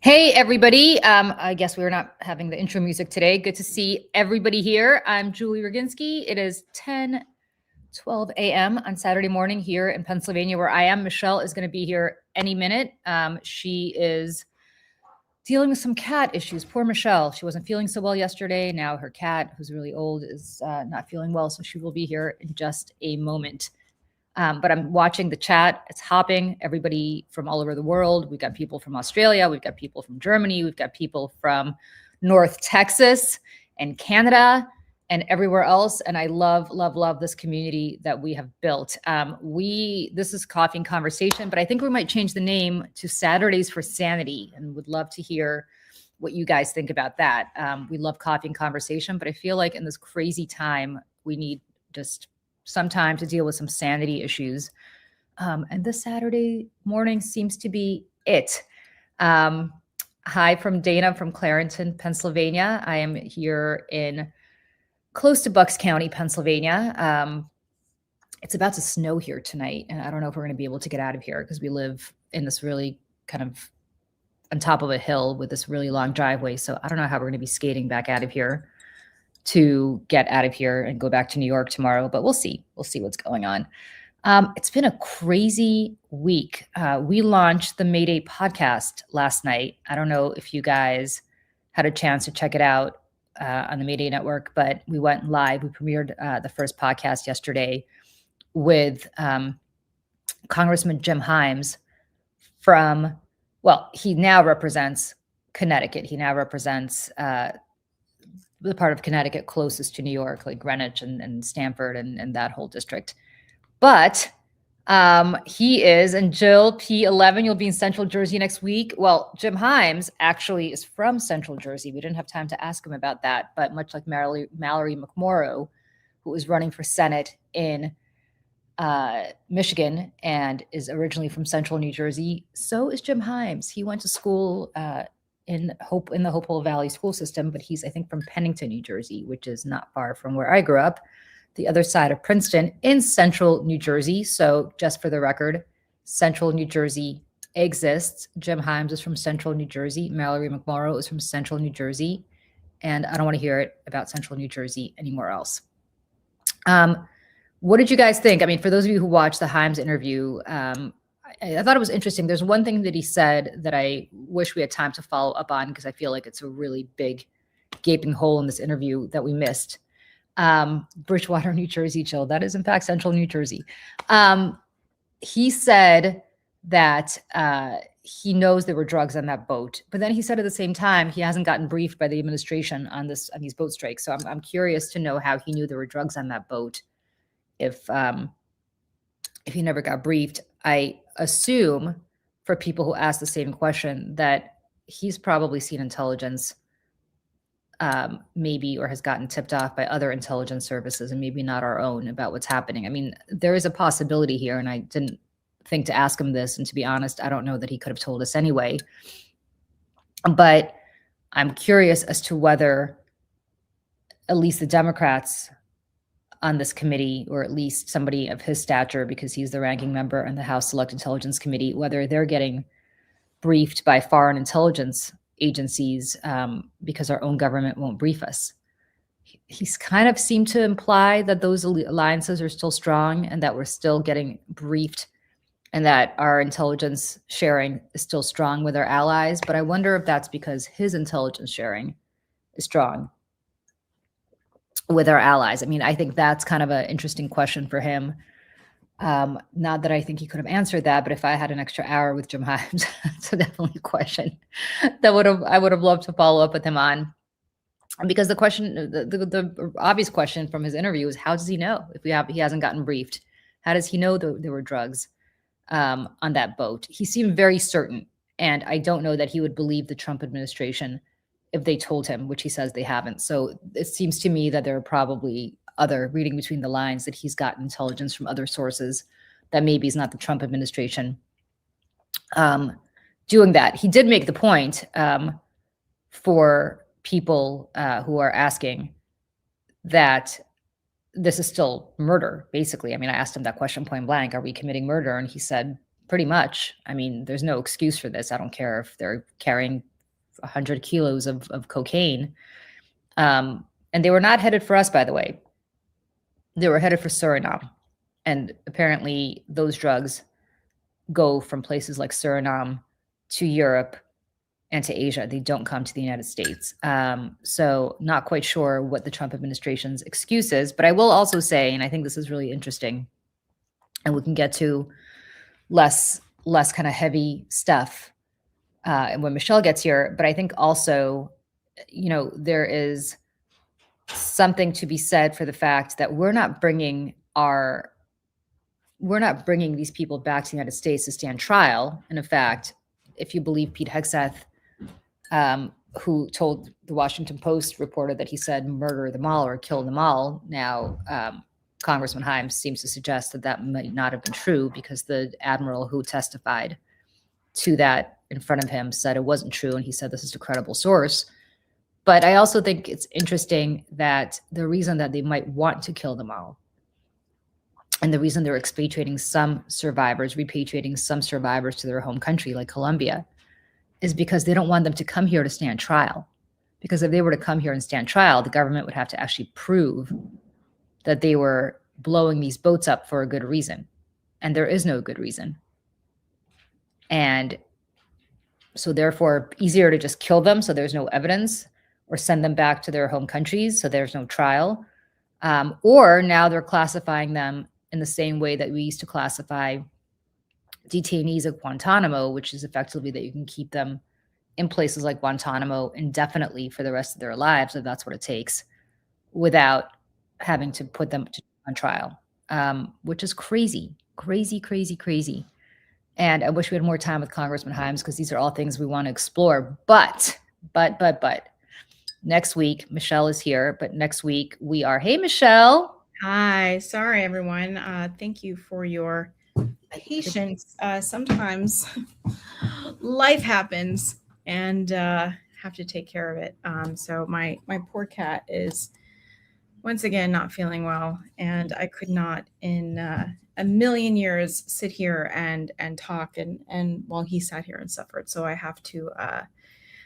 Hey, everybody. I guess we're not having the intro music today. Good to see everybody here. I'm Julie Roginski. It is 10:12 a.m. on Saturday morning here in Pennsylvania, where I am. Michelle is going to be here any minute. She is dealing with some cat issues. Poor Michelle. She wasn't feeling so well yesterday. Now her cat, who's really old, is not feeling well, so she will be here in just a moment. But I'm watching the chat. It's hopping. Everybody from all over the world. We've got people from Australia. We've got people from Germany. We've got people from North Texas and Canada and everywhere else. And I love, love, love this community that we have built. This is Coffee and Conversation, but I think we might change the name to Saturdays for Sanity, and would love to hear what you guys think about that. We love Coffee and Conversation, but I feel like in this crazy time, we need just some time to deal with some sanity issues. And this Saturday morning seems to be it. Hi from Dana from Clarington, Pennsylvania. I am here in close to Bucks County, Pennsylvania. It's about to snow here tonight, and I don't know if we're going to be able to get out of here because we live in this really kind of on top of a hill with this really long driveway. So I don't know how we're going to be skating back out of here to get out of here and go back to New York tomorrow, but we'll see. We'll see what's going on. It's been a crazy week. We launched the Mayday podcast last night. I don't know if you guys had a chance to check it out on the Mayday Network, but we went live. We premiered the first podcast yesterday with Congressman Jim Himes he now represents Connecticut. He now represents the part of Connecticut closest to New York, like Greenwich and Stamford and that whole district. But he is, and Jill P11, you'll be in Central Jersey next week. Well, Jim Himes actually is from Central Jersey. We didn't have time to ask him about that, but much like Mallory McMorrow, who was running for Senate in Michigan and is originally from Central New Jersey, so is Jim Himes. He went to school in the Hopewell Valley school system, but he's, I think, from Pennington, New Jersey, which is not far from where I grew up, the other side of Princeton in Central New Jersey. So just for the record, Central New Jersey exists. Jim Himes is from Central New Jersey. Mallory McMorrow is from Central New Jersey. And I don't want to hear it about Central New Jersey anywhere else. What did you guys think? I mean, for those of you who watched the Himes interview, I thought it was interesting. There's one thing that he said that I wish we had time to follow up on, because I feel like it's a really big gaping hole in this interview that we missed. Bridgewater, New Jersey, Jill. That is, in fact, Central New Jersey. He said that he knows there were drugs on that boat, but then he said at the same time he hasn't gotten briefed by the administration on these boat strikes. So I'm curious to know how he knew there were drugs on that boat if he never got briefed. I assume, for people who ask the same question, that he's probably seen intelligence, maybe, or has gotten tipped off by other intelligence services, and maybe not our own, about what's happening. I mean, there is a possibility here, and I didn't think to ask him this, and to be honest, I don't know that he could have told us anyway. But I'm curious as to whether at least the Democrats on this committee, or at least somebody of his stature, because he's the ranking member on the House Select Intelligence Committee, whether they're getting briefed by foreign intelligence agencies because our own government won't brief us. He's kind of seemed to imply that those alliances are still strong and that we're still getting briefed and that our intelligence sharing is still strong with our allies. But I wonder if that's because his intelligence sharing is strong with our allies. I mean, I think that's kind of an interesting question for him. Not that I think he could have answered that, but if I had an extra hour with Jim Himes, it's definitely a question that I would have loved to follow up with him on. Because the question, the obvious question from his interview is, how does he know if he hasn't gotten briefed? How does he know there were drugs on that boat? He seemed very certain, and I don't know that he would believe the Trump administration if they told him, which he says they haven't. So it seems to me that there are probably reading between the lines, that he's gotten intelligence from other sources that maybe is not the Trump administration doing that. He did make the point for people who are asking that this is still murder, basically. I mean, I asked him that question point blank, are we committing murder? And he said, pretty much. I mean, there's no excuse for this. I don't care if they're carrying 100 kilos of cocaine. And they were not headed for us, by the way. They were headed for Suriname. And apparently those drugs go from places like Suriname to Europe and to Asia. They don't come to the United States. So not quite sure what the Trump administration's excuse is, but I will also say, and I think this is really interesting, and we can get to less kind of heavy stuff when Michelle gets here, but I think also, there is something to be said for the fact that we're not bringing these people back to the United States to stand trial. And in fact, if you believe Pete Hegseth, who told the Washington Post reporter that he said murder them all or kill them all, now Congressman Himes seems to suggest that might not have been true, because the admiral who testified to that in front of him said it wasn't true, and he said this is a credible source. But I also think it's interesting that the reason that they might want to kill them all, and the reason they're repatriating some survivors to their home country, like Colombia, is because they don't want them to come here to stand trial. Because if they were to come here and stand trial, the government would have to actually prove that they were blowing these boats up for a good reason. And there is no good reason. And so therefore, easier to just kill them so there's no evidence, or send them back to their home countries so there's no trial. Or now they're classifying them in the same way that we used to classify detainees at Guantanamo, which is effectively that you can keep them in places like Guantanamo indefinitely for the rest of their lives, if that's what it takes, without having to put them on trial, which is crazy. And I wish we had more time with Congressman Himes, because these are all things we want to explore. But next week, Michelle is here. But next week we are, hey, Michelle. Hi, sorry, everyone. Thank you for your patience. Sometimes life happens and have to take care of it. So my poor cat is once again not feeling well, and I could not in a million years sit here and talk and while he sat here and suffered. So I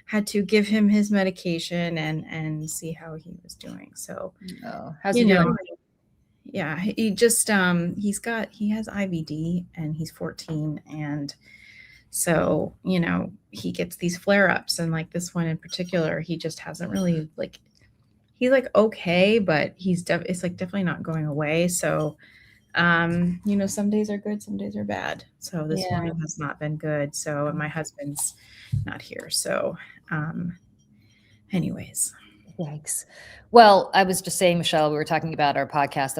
had to give him his medication and see how he was doing. So how's he doing? Yeah, he just he has IBD, and he's 14, and so he gets these flare-ups, and like this one in particular, he just hasn't really he's okay, but it's definitely not going away. So some days are good, some days are bad. So this morning has not been good. So, and my husband's not here. So anyways. Yikes. Well, I was just saying, Michelle, we were talking about our podcast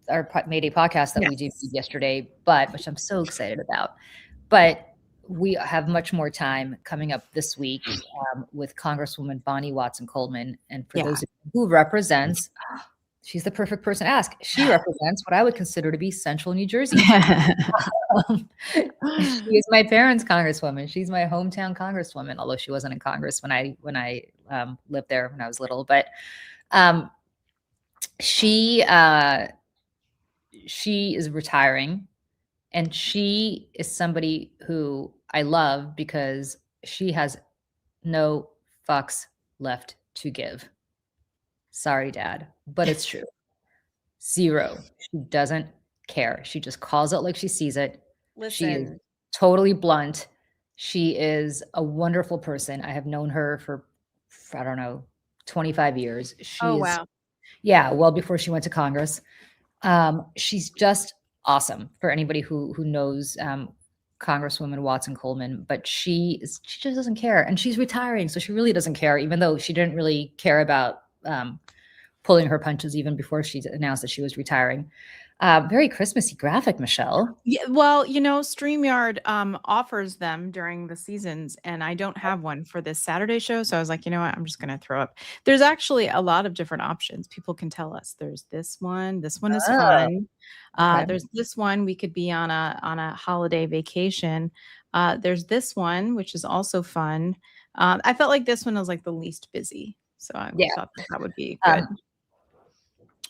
our Mayday podcast that we did yesterday, which I'm so excited about. But we have much more time coming up this week with Congresswoman Bonnie Watson Coleman. And for those of you who represents, she's the perfect person to ask. She represents what I would consider to be central New Jersey. She is my parents' congresswoman. She's my hometown congresswoman, although she wasn't in Congress when I lived there when I was little. But she is retiring, and she is somebody who I love because she has no fucks left to give. Sorry, Dad, but it's true. Zero. She doesn't care. She just calls it like she sees it. Listen. She is totally blunt. She is a wonderful person. I have known her for, I don't know, 25 years. Wow. Yeah, well before she went to Congress. She's just awesome for anybody who knows Congresswoman Watson Coleman, but she just doesn't care. And she's retiring, so she really doesn't care, even though she didn't really care about pulling her punches even before she announced that she was retiring. Very Christmassy graphic, Michelle. Yeah, well, StreamYard offers them during the seasons, and I don't have one for this Saturday show. So I was like, you know what? I'm just going to throw up. There's actually a lot of different options. People can tell us there's this one. This one is fun. Okay. There's this one. We could be on a holiday vacation. There's this one, which is also fun. I felt like this one was like the least busy. So I thought that would be good.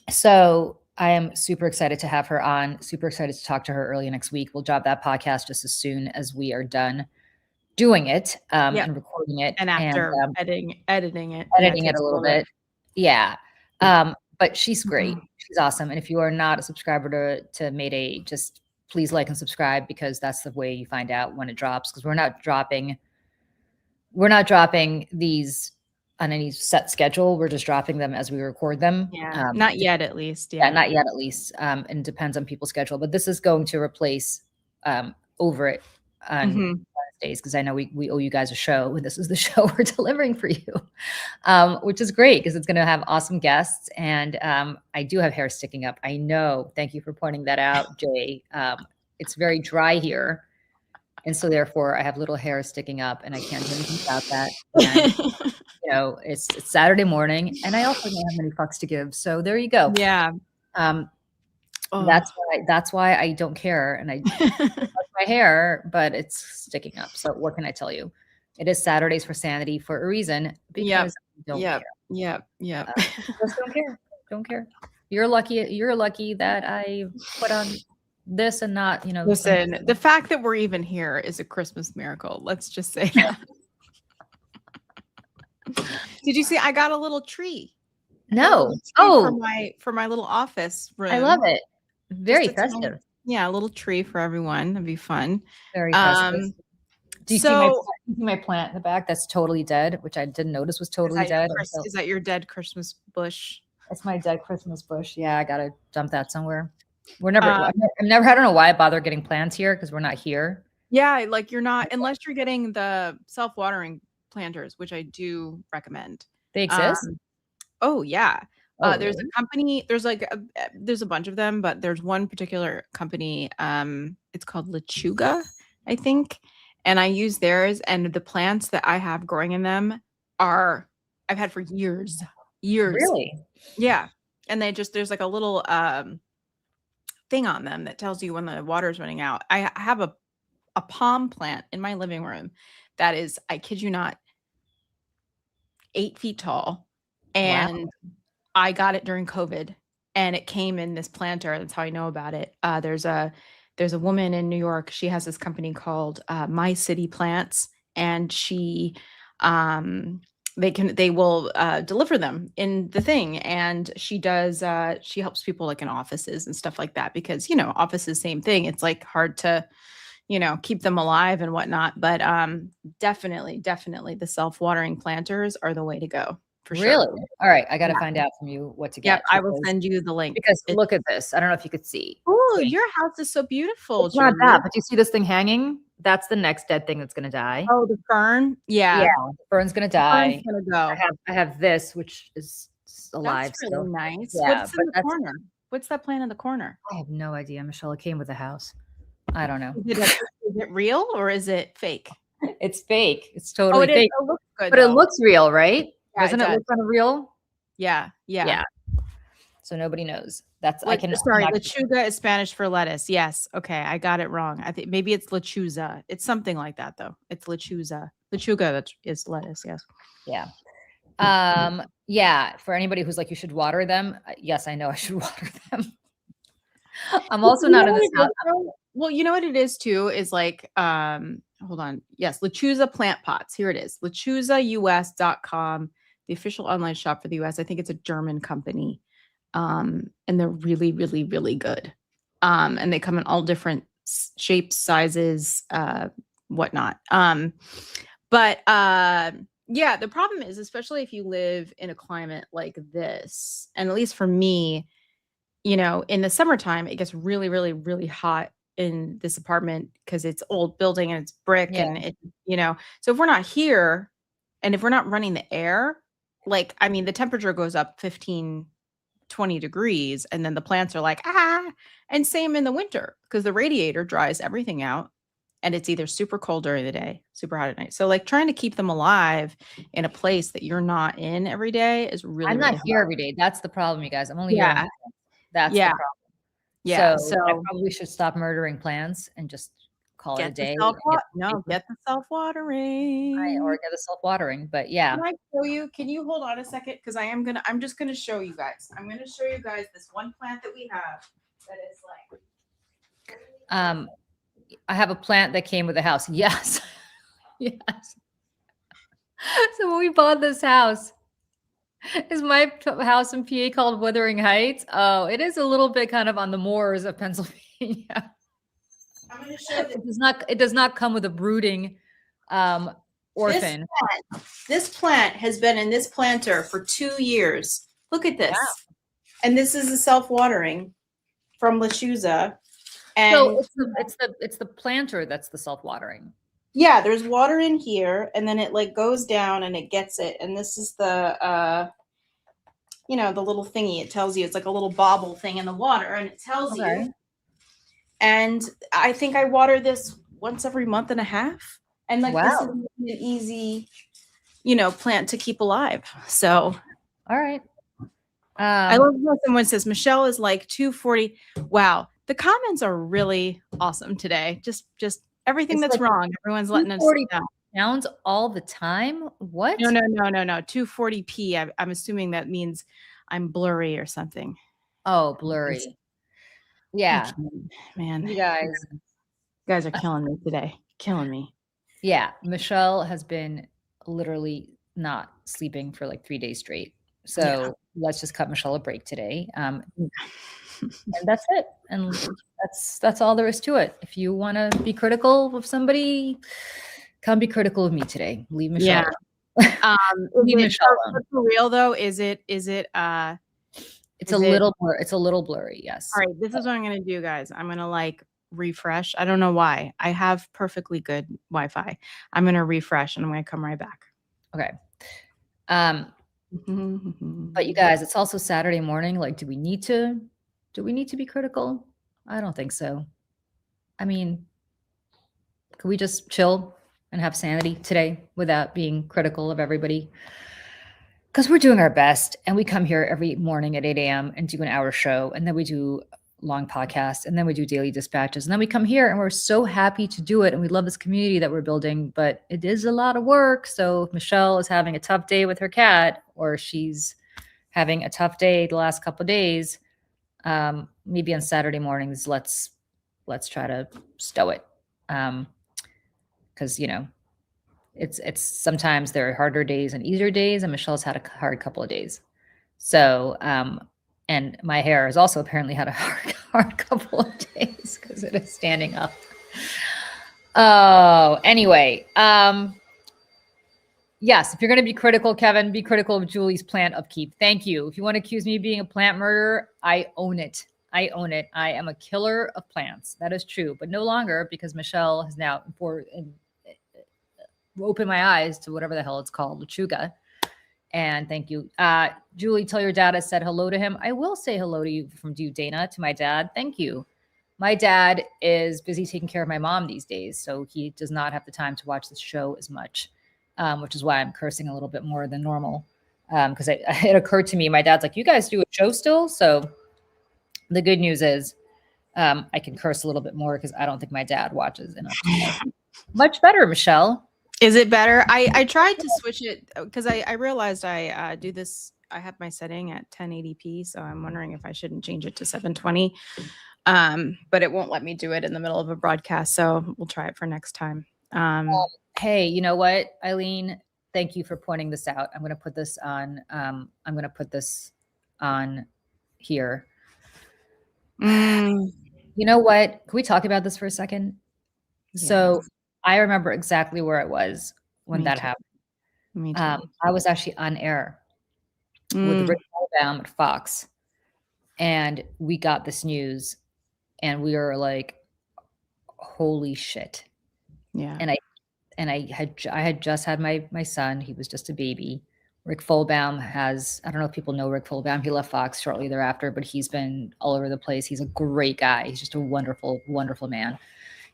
So I am super excited to have her on, super excited to talk to her early next week. We'll drop that podcast just as soon as we are done doing it Yep. and recording it And and after editing it, editing it takes a a little little bit. bit. Yeah. But she's great. She's awesome. And if you are not a subscriber to Mayday, just please like and subscribe because that's the way you find out when it drops. Because we're not dropping these on any set schedule. We're just dropping them as we record them. Yeah, not yet, at least. Yeah, Yeah. not yet at least. And depends on people's schedule. But this is going to replace over it on Hmm. Wednesdays because I know we owe you guys a show, and this is the show we're delivering for you, which is great because it's going to have awesome guests. And I do have hair sticking up. I know. Thank you for pointing that out, Jay. It's very dry here. And so therefore I have little hair sticking up and I can't do anything about that. And it's Saturday morning and I also don't have many fucks to give. So there you go. Yeah. Um, Oh. that's why I don't care. And I like my hair, but it's sticking up. So what can I tell you? It is Saturdays for Sanity for a reason Yep. because I don't Yep. care. Yep. Yep. Just don't care. Don't care. You're lucky that I put on this and not, some Listen, the fact that we're even here is a Christmas miracle. Let's just say that. Did you see? I got a little tree. No. For my little office room. I love it. Very Just a tiny- festive. yeah, a little tree for everyone. That'd be fun. Very festive. Do you see my plant in the back? That's totally dead, which I didn't notice was totally dead. Is that your dead Christmas bush? That's my dead Christmas bush. Yeah, I gotta dump that somewhere. I've never, I don't know why I bother getting plants here because we're not here. Yeah, like you're not, unless you're getting the self-watering planters, which I do recommend. They exist? Oh yeah. There's really? a company, there's a bunch of them, but there's one particular company, it's called Lechuga, I think. And I use theirs, and the plants that I have growing in them I've had for years. Really? Yeah. And there's like a little thing on them that tells you when the water is running out. I have a palm plant in my living room that is, I kid you not, 8 feet tall. And Wow. I got it during COVID and it came in this planter. That's how I know about it. There's a woman in New York. She has this company called My City Plants, and they will deliver them in the thing. And she helps people like in offices and stuff like that, because, offices, same thing. It's like hard to, keep them alive and whatnot. But definitely the self-watering planters are the way to go. For Really? sure. All right. I got to find out from you what to get. Yep, I will send you the link. Because look at this. I don't know if you could see. Oh, your house is so beautiful. It's not that, but you see this thing hanging? That's the next dead thing that's going to die. Oh, the fern? Yeah. Yeah. The fern's going to die. Fern's gonna go. I have this, which is alive. That's really nice. Yeah, What's in the corner? What's that plant in the corner? I have no idea, Michelle. It came with the house. I don't know. Is it real or is it fake? It's fake. It's totally fake. It looks good, but though. it looks real, right? Yeah, Doesn't it look kind of real? Yeah. So nobody knows. Lechuga is Spanish for lettuce. Yes. Okay, I got it wrong. I think maybe it's lechuza. It's something like that, though. It's lechuza. Lechuga, that is lettuce. Yes. Yeah. Yeah. For anybody who's like, you should water them. Yes, I know I should water them. I'm also not in the South. Well, you know what it is too, is like, hold on. Yes, Lechuza plant pots. Here it is. LechuzaUS.com, the official online shop for the US. I think it's a German company. And they're really, really, really good. And they come in all different shapes, sizes, whatnot. But yeah, the problem is, especially if you live in a climate like this, and at least for me, in the summertime, it gets really, really, really hot in this apartment because it's old building and it's brick and it, so if we're not here and if we're not running the air, the temperature goes up 15, 20 degrees and then the plants are like, and same in the winter because the radiator dries everything out and it's either super cold during the day, super hot at night. So trying to keep them alive in a place that you're not in every day is really, I'm not really here hard. every day. That's the problem, you guys. I'm only here. That's the problem. Yeah. So I probably should stop murdering plants and just call it a day. Get the self-watering. Or get the self-watering. But yeah. Can I show you? Can you hold on a second? Because I'm just gonna show you guys. I'm gonna show you guys this one plant that we have that is I have a plant that came with the house. Yes. Yes. So when we bought this house, is my house in PA called Wuthering Heights? Oh, it is a little bit kind of on the moors of Pennsylvania. I'm going to show this. It does not come with a brooding orphan. This plant has been in this planter for 2 years. Look at this. Wow. And this is a self-watering from Lashuza. And So it's the planter that's the self-watering. yeah, there's water in here, and then it like goes down and it gets it. And this is the the little thingy. It tells you, it's like a little bobble thing in the water, and it tells you. And I think I water this once every month and a half. And like this is an easy, plant to keep alive. So all right. I love how someone says Michelle is like 240. Wow. The comments are really awesome today. Just everything that's like wrong. Everyone's letting us know. Pounds all the time. What? No. 240p. I'm assuming that means I'm blurry or something. Oh, blurry. Yeah. Man. You guys are killing me today. Killing me. Yeah. Michelle has been literally not sleeping for like 3 days straight. So let's just cut Michelle a break today. And that's it. And that's all there is to it. If you want to be critical of somebody, come be critical of me today. Leave Michelle. Yeah. Leave Michelle alone. For real though, is it it's a little blurry, yes. All right, this is what I'm gonna do, guys. I'm gonna like refresh. I don't know why. I have perfectly good Wi-Fi. I'm gonna refresh and I'm gonna come right back. Okay. But you guys, it's also Saturday morning. Like, do we need to be critical? I don't think so. I mean, could we just chill and have sanity today without being critical of everybody? Because we're doing our best, and we come here every morning at 8 a.m. and do an hour show, and then we do long podcasts, and then we do daily dispatches, and then we come here, and we're so happy to do it, and we love this community that we're building, but it is a lot of work. So if Michelle is having a tough day with her cat, or she's having a tough day the last couple of days, maybe on Saturday mornings, let's try to stow it, because it's sometimes there are harder days and easier days, and Michelle's had a hard couple of days. So, and my hair has also apparently had a hard couple of days because it is standing up. Oh, anyway, yes, if you're going to be critical, Kevin, be critical of Julie's plant upkeep. Thank you. If you want to accuse me of being a plant murderer, I own it. I own it. I am a killer of plants. That is true, but no longer, because Michelle has now opened my eyes to whatever the hell it's called, Lechuga. And thank you. Julie, tell your dad I said hello to him. I will say hello to you from you, Dana, to my dad. Thank you. My dad is busy taking care of my mom these days, so he does not have the time to watch the show as much, which is why I'm cursing a little bit more than normal. Because it occurred to me, my dad's like, you guys do a show still? So the good news is I can curse a little bit more because I don't think my dad watches enough. Much better, Michelle. Is it better? I tried to switch it because I realized I do this. I have my setting at 1080p, so I'm wondering if I shouldn't change it to 720. But it won't let me do it in the middle of a broadcast, so we'll try it for next time. Hey, you know what, Eileen? Thank you for pointing this out. I'm going to put this on. I'm going to put this on here. You know what? Can we talk about this for a second? Yeah. So I remember exactly where I was when that happened. Me too. I was actually on air with Rick Holbaum at Fox, and we got this news, and we were like, "Holy shit!" Yeah. And I had just had my son. He was just a baby. Rick Folbaum I don't know if people know Rick Folbaum. He left Fox shortly thereafter, but he's been all over the place. He's a great guy. He's just a wonderful, wonderful man.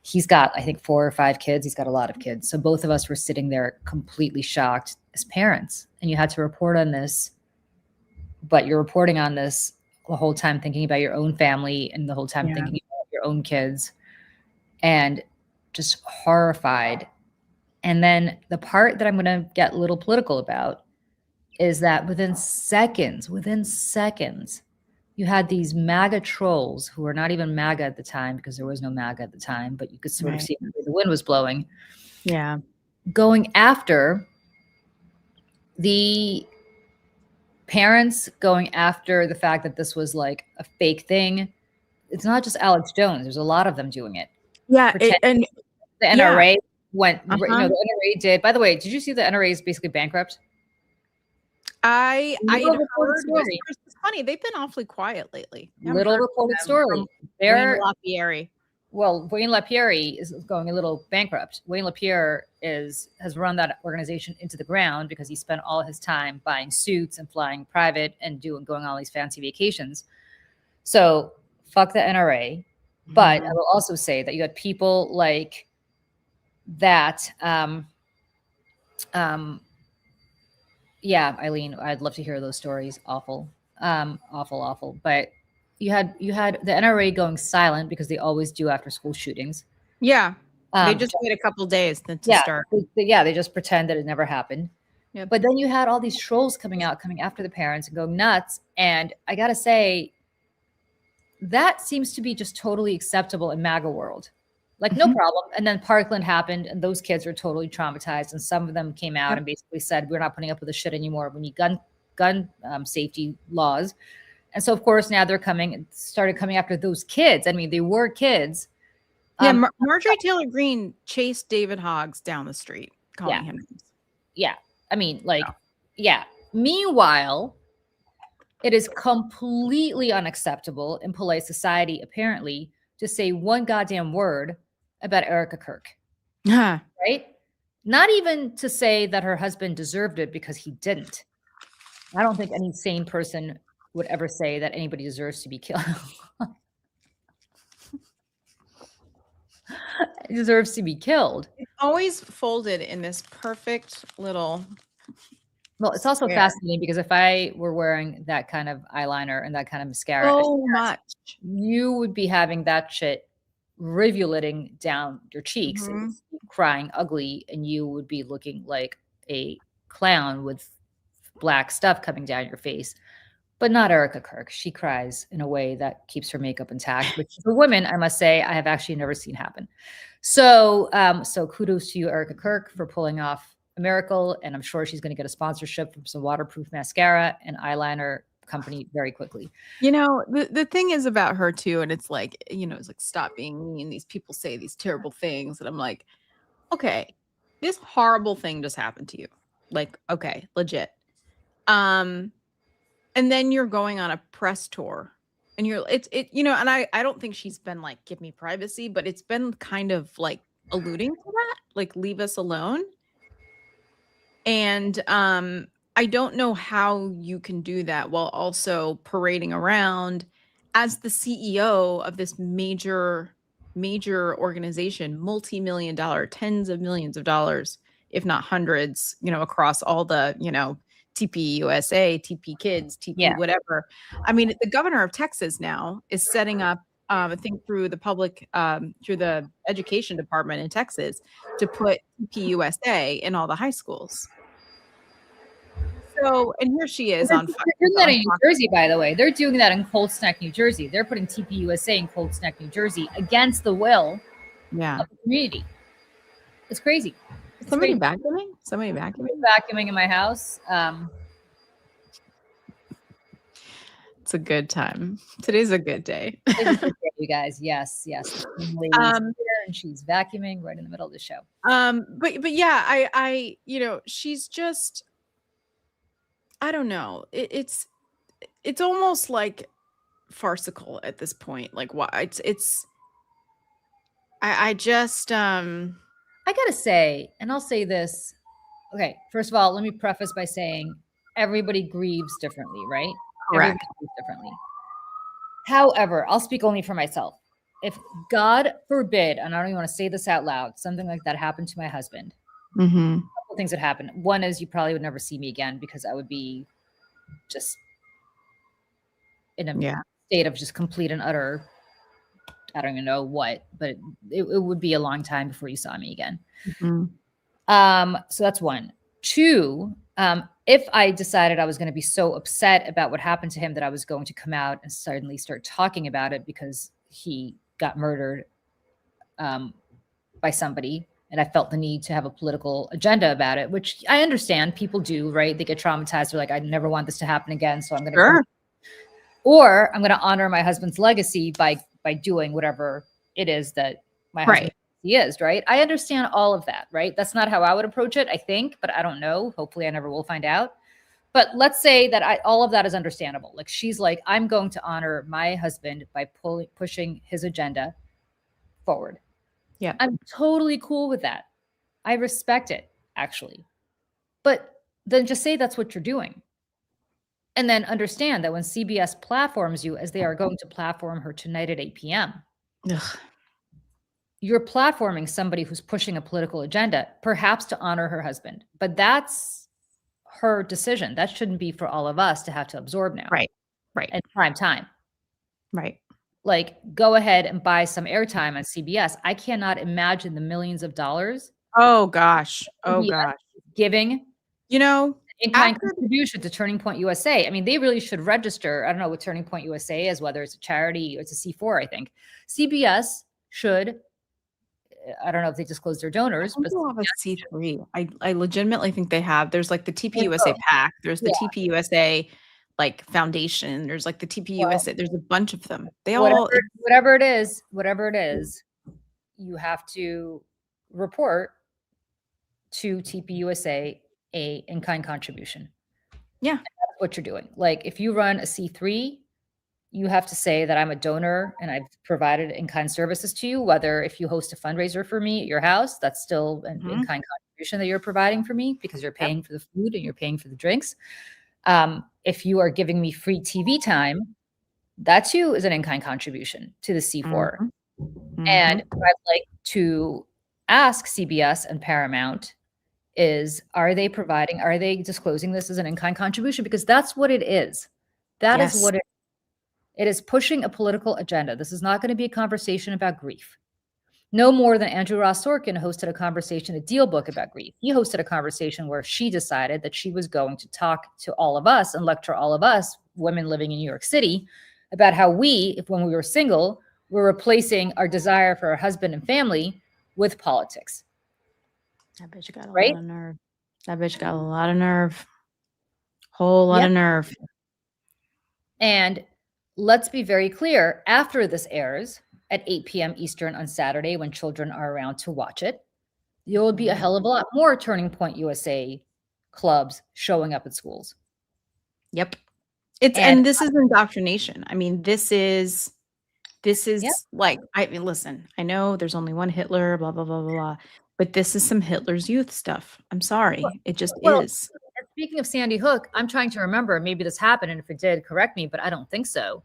He's got, I think, 4 or 5 kids. He's got a lot of kids. So both of us were sitting there completely shocked as parents. And you had to report on this, but you're reporting on this the whole time thinking about your own family and the whole time thinking about your own kids and just horrified. And then the part that I'm going to get a little political about is that within seconds, you had these MAGA trolls who were not even MAGA at the time because there was no MAGA at the time, but you could sort of see where the wind was blowing. Yeah. going after the parents, going after the fact that this was like a fake thing. It's not just Alex Jones. There's a lot of them doing it. Yeah, Pretend and the yeah, NRA went, uh-huh. the NRA did. By the way, did you see the NRA is basically bankrupt? I had Little reported heard story. it's funny, they've been awfully quiet lately. I haven't Little heard reported from them story. from Wayne They're LaPierre. well, Wayne LaPierre is going a little bankrupt. Wayne LaPierre has run that organization into the ground because he spent all his time buying suits and flying private and going on all these fancy vacations. So fuck the NRA. But I Mhm. will also say that you had people like that. Um, yeah, Eileen, I'd love to hear those stories. Awful, awful, awful. But you had the NRA going silent because they always do after school shootings. Yeah. They Um, just wait a couple days to yeah, start. they just pretend that it never happened. Yep. But then you had all these trolls coming out, coming after the parents and going nuts. And I gotta say, that seems to be just totally acceptable in MAGA world. Like no Mhm. problem. And then Parkland happened, and those kids were totally traumatized. And some of them came out Yep. and basically said, "We're not putting up with this shit anymore. We need gun safety laws." And so, of course, now they're started coming after those kids. I mean, they were kids. Yeah, Um, Marjorie Taylor Greene chased David Hoggs down the street, yeah, calling him names. yeah. I mean, So, like, yeah. Meanwhile, it is completely unacceptable in polite society, apparently, to say one goddamn word about Erica Kirk, right? Not even to say that her husband deserved it because he didn't. I don't think any sane person would ever say that anybody deserves to be killed. Deserves to be killed. it's always folded in this perfect little Well, it's also square. fascinating because if I were wearing that kind of eyeliner and that kind of mascara, So much. you would be having that shit rivulating down your cheeks and Mhm. crying ugly, and you would be looking like a clown with black stuff coming down your face. But not Erica Kirk. She cries in a way that keeps her makeup intact, which for women, I must say, I have actually never seen happen. So kudos to you, Erica Kirk, for pulling off a miracle, and I'm sure she's going to get a sponsorship from some waterproof mascara and eyeliner company very quickly. You know, the thing is about her too, and it's like, it's like stop being mean. These people say these terrible things, and I'm like, okay, this horrible thing just happened to you. Like, okay, legit. Um, and then you're going on a press tour, and and I don't think she's been like, give me privacy, but it's been kind of like alluding to that, like leave us alone. And I don't know how you can do that while also parading around as the CEO of this major organization, multi-million dollar, tens of millions of dollars, if not hundreds, across all the, TP USA, TP Kids, TP Yeah. whatever. I mean, the governor of Texas now is setting up, I think through through the education department in Texas to put TP USA in all the high schools. So, and here she is on They're doing that on in New Fox. Jersey, by the way. They're doing that in Cold Snack, New Jersey. They're putting TPUSA in Cold Snack, New Jersey against the will Yeah. of the community. It's crazy. It's Somebody crazy. vacuuming? Somebody vacuuming? Vacuuming in my house. It's a good time. Today's a good day. It's a good day, you guys. Yes, yes. The lady's um, here and she's vacuuming right in the middle of the show. but yeah, she's just, I don't know. It's almost like farcical at this point. Like, why I just I gotta say, and I'll say this. Okay, first of all, let me preface by saying everybody grieves differently, right? Everybody correct. grieves differently. However, I'll speak only for myself. If God forbid, and I don't even want to say this out loud, something like that happened to my husband, Mm-hmm. a couple things would happen. One is you probably would never see me again because I would be just in a Yeah. state of just complete and utter, I don't even know what, but it would be a long time before you saw me again. Mm-hmm. So that's one. Two, if I decided I was going to be so upset about what happened to him that I was going to come out and suddenly start talking about it because he got murdered by somebody and I felt the need to have a political agenda about it, which I understand people do, right? They get traumatized. They're like, I never want this to happen again, so I'm going to Sure. or I'm going to honor my husband's legacy by doing whatever it is that my husband is, right? I understand all of that, right? That's not how I would approach it, I think, but I don't know. Hopefully I never will find out. But let's say that all of that is understandable. Like she's like, I'm going to honor my husband by pushing his agenda forward. Yeah. I'm totally cool with that. I respect it, actually. But then just say that's what you're doing. And then understand that when CBS platforms you, as they are going to platform her tonight at 8 p.m., Ugh. you're platforming somebody who's pushing a political agenda, perhaps to honor her husband. But that's her decision. That shouldn't be for all of us to have to absorb now. Right. In prime time. Right. Like, go ahead and buy some airtime on CBS. I cannot imagine the millions of dollars. Oh gosh. Giving, in-kind after contribution to Turning Point USA. I mean, they really should register. I don't know what Turning Point USA is, whether it's a charity or it's a C4, I think. CBS should, I don't know if they disclose their donors, but they'll have a C3. I legitimately think they have. There's like the TPUSA PAC. There's the TPUSA like foundation. There's like the TPUSA. There's a bunch of them. They whatever it is, you have to report to TPUSA a in-kind contribution. Yeah. And that's what you're doing. Like if you run a C3, you have to say that I'm a donor and I've provided in-kind services to you. Whether if you host a fundraiser for me at your house, that's still an in-kind contribution that you're providing for me because you're paying for the food and you're paying for the drinks. If you are giving me free TV time, that too is an in-kind contribution to the C4. And what I'd like to ask CBS and Paramount is, are they disclosing this as an in-kind contribution? Because that's what it is. That is what it is, pushing a political agenda. This is not going to be a conversation about grief. No more than Andrew Ross Sorkin hosted a conversation, a Deal Book, about grief. He hosted a conversation where she decided that she was going to talk to all of us and lecture all of us, women living in New York City, about how when we were single, we're replacing our desire for our husband and family with politics. That bitch got a lot of nerve. That bitch got a lot of nerve. Whole lot of nerve. And let's be very clear, after this airs at 8 p.m. Eastern on Saturday, when children are around to watch it, there will be a hell of a lot more Turning Point USA clubs showing up at schools. Yep. And this is indoctrination. I mean, this is like, listen, I know there's only one Hitler, blah, blah, blah, blah, blah, but this is some Hitler's Youth stuff. I'm sorry. It just is. Speaking of Sandy Hook, I'm trying to remember, maybe this happened, and if it did, correct me, but I don't think so.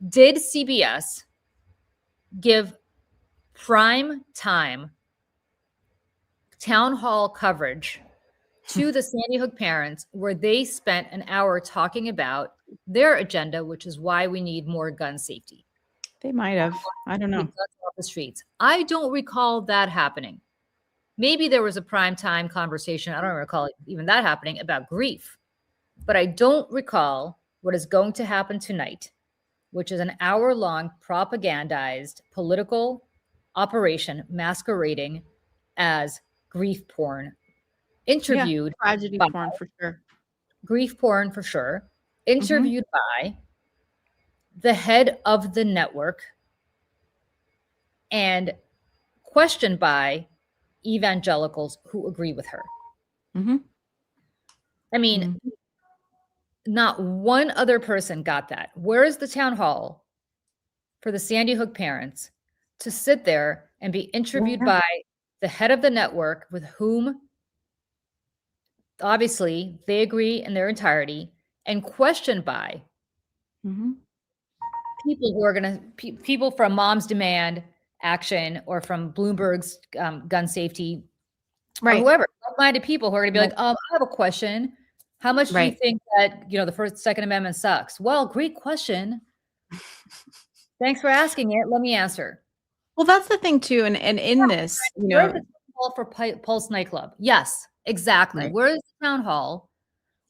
Did CBS give prime time town hall coverage to the Sandy Hook parents where they spent an hour talking about their agenda, which is why we need more gun safety? They might have. I don't know. Off the streets. I don't recall that happening. Maybe there was a primetime conversation, I don't recall even that happening, about grief. But I don't recall what is going to happen tonight, which is an hour-long propagandized political operation masquerading as grief porn. Interviewed. Tragedy porn for sure. Grief porn for sure. Interviewed by the head of the network and questioned by evangelicals who agree with her. I mean, not one other person got that. Where is the town hall for the Sandy Hook parents to sit there and be interviewed by the head of the network, with whom obviously they agree in their entirety, and questioned by people who are people from Moms Demand Action or from Bloomberg's gun safety, or whoever, like-minded people who are going to be like, I have a question. How much do you think that, the First, Second Amendment sucks? Well, great question. Thanks for asking it. Let me answer. Well, that's the thing too. And in this, where's the town hall for Pulse nightclub? Yes, exactly. Where is the town hall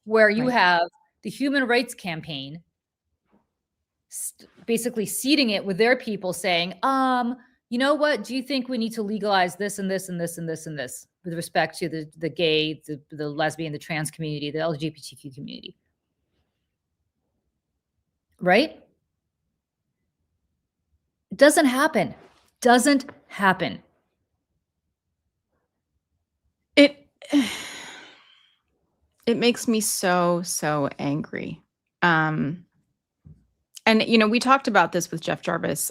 where you have the Human Rights Campaign basically seeding it with their people saying, you know what? Do you think we need to legalize this and this and this and this and this with respect to the gay, the lesbian, the trans community, the LGBTQ community? Right? It doesn't happen. Doesn't happen. It it makes me so angry. And we talked about this with Jeff Jarvis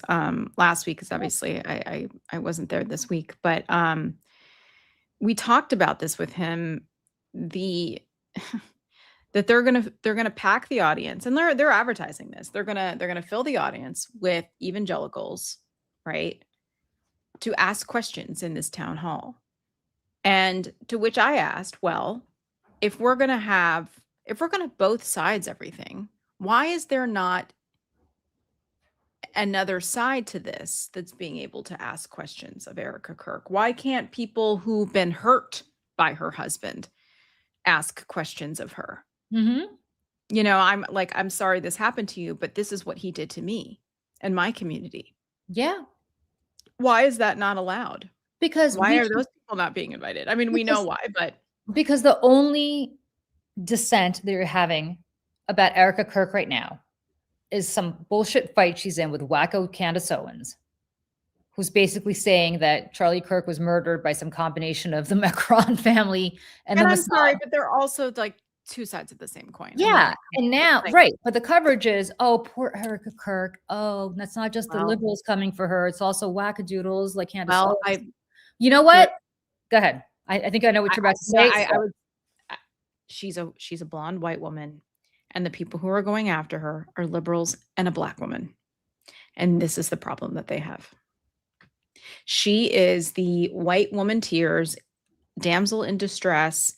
last week, because obviously I wasn't there this week, but we talked about this with him, the that they're gonna pack the audience, and they're advertising this. They're gonna fill the audience with evangelicals, right? To ask questions in this town hall. And to which I asked, well, if we're gonna both sides everything, why is there not another side to this that's being able to ask questions of Erica Kirk? Why can't people who've been hurt by her husband ask questions of her? Mm-hmm. I'm sorry this happened to you, but this is what he did to me and my community. Yeah. Why is that not allowed? Because Why are those people not being invited? I mean, we know why, but because the only dissent that you're having about Erica Kirk right now is some bullshit fight she's in with wacko Candace Owens, who's basically saying that Charlie Kirk was murdered by some combination of the Macron family and the I'm sorry, but they're also like two sides of the same coin. Yeah. And now, right. But the coverage is, oh, poor Erica Kirk. Oh, that's not just the liberals coming for her. It's also wackadoodles like Candace Owens. You know what? Go ahead. I think I know what you're about to say. She's a blonde white woman, and the people who are going after her are liberals and a black woman. And this is the problem that they have. She is the white woman tears, damsel in distress.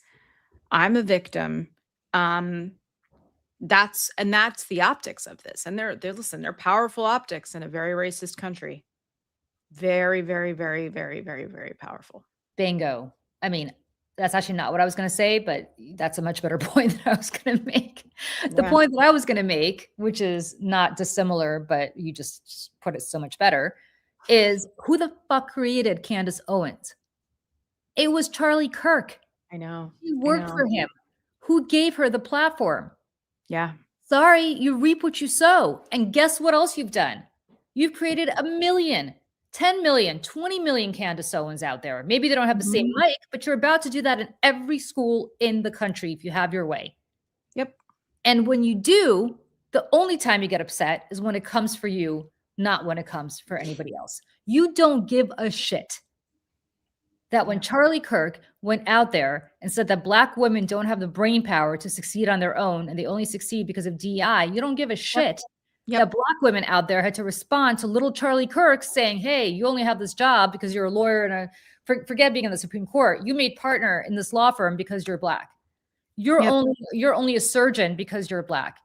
I'm a victim. That's the optics of this. And they're powerful optics in a very racist country. Very, very, very, very, very, very powerful. Bingo. I mean, that's actually not what I was going to say, but that's a much better point that I was going to make. The point that I was going to make, which is not dissimilar, but you just put it so much better, is who the fuck created Candace Owens? It was Charlie Kirk. I know. She worked for him. Who gave her the platform? Yeah. Sorry, you reap what you sow. And guess what else you've done? You've created 1 million, 10 million, 20 million Candace Owens out there. Maybe they don't have the same mic, but you're about to do that in every school in the country if you have your way. Yep. And when you do, the only time you get upset is when it comes for you, not when it comes for anybody else. You don't give a shit that when Charlie Kirk went out there and said that black women don't have the brain power to succeed on their own and they only succeed because of DEI, you don't give a shit that black women out there had to respond to little Charlie Kirk saying, hey, you only have this job because you're a lawyer and forget being in the Supreme Court. You made partner in this law firm because you're black. You're only a surgeon because you're black.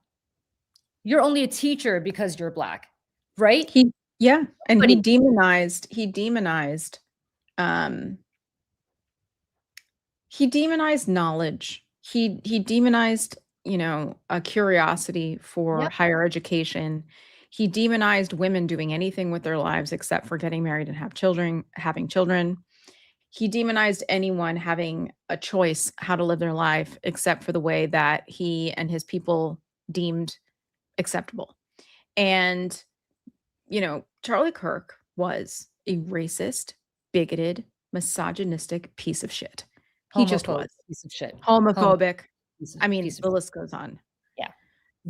You're only a teacher because you're black, right? And he demonized knowledge. He demonized, a curiosity for higher education. He demonized women doing anything with their lives except for getting married and having children. He demonized anyone having a choice how to live their life except for the way that he and his people deemed acceptable. And, Charlie Kirk was a racist, bigoted, misogynistic piece of shit. He just was. Piece of shit. Homophobic. The list goes on. Yeah.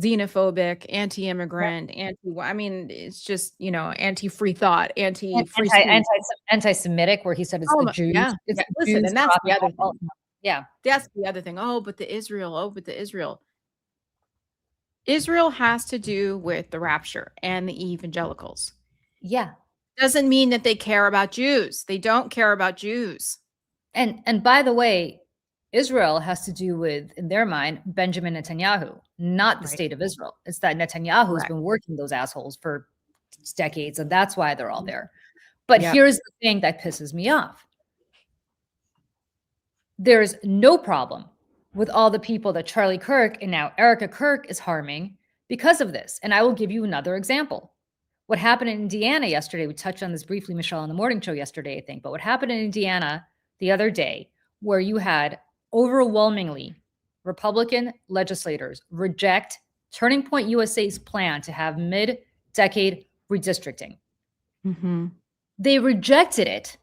Xenophobic, anti-immigrant, it's just, anti-free thought, anti-free speech. Anti-Semitic, where he said it's the Jews. Yeah. Listen, and that's the other thing. Yeah. That's the other thing. But the Israel. Israel has to do with the rapture and the evangelicals. Yeah. Doesn't mean that they care about Jews. They don't care about Jews. And by the way, Israel has to do with, in their mind, Benjamin Netanyahu, not the state of Israel. It's that Netanyahu has been working those assholes for decades, and that's why they're all there. But here's the thing that pisses me off. There's no problem with all the people that Charlie Kirk and now Erica Kirk is harming because of this. And I will give you another example. What happened in Indiana yesterday, we touched on this briefly, Michelle, on the morning show yesterday, I think, but what happened in Indiana the other day, where you had overwhelmingly Republican legislators reject Turning Point USA's plan to have mid-decade redistricting. Mm-hmm. They rejected it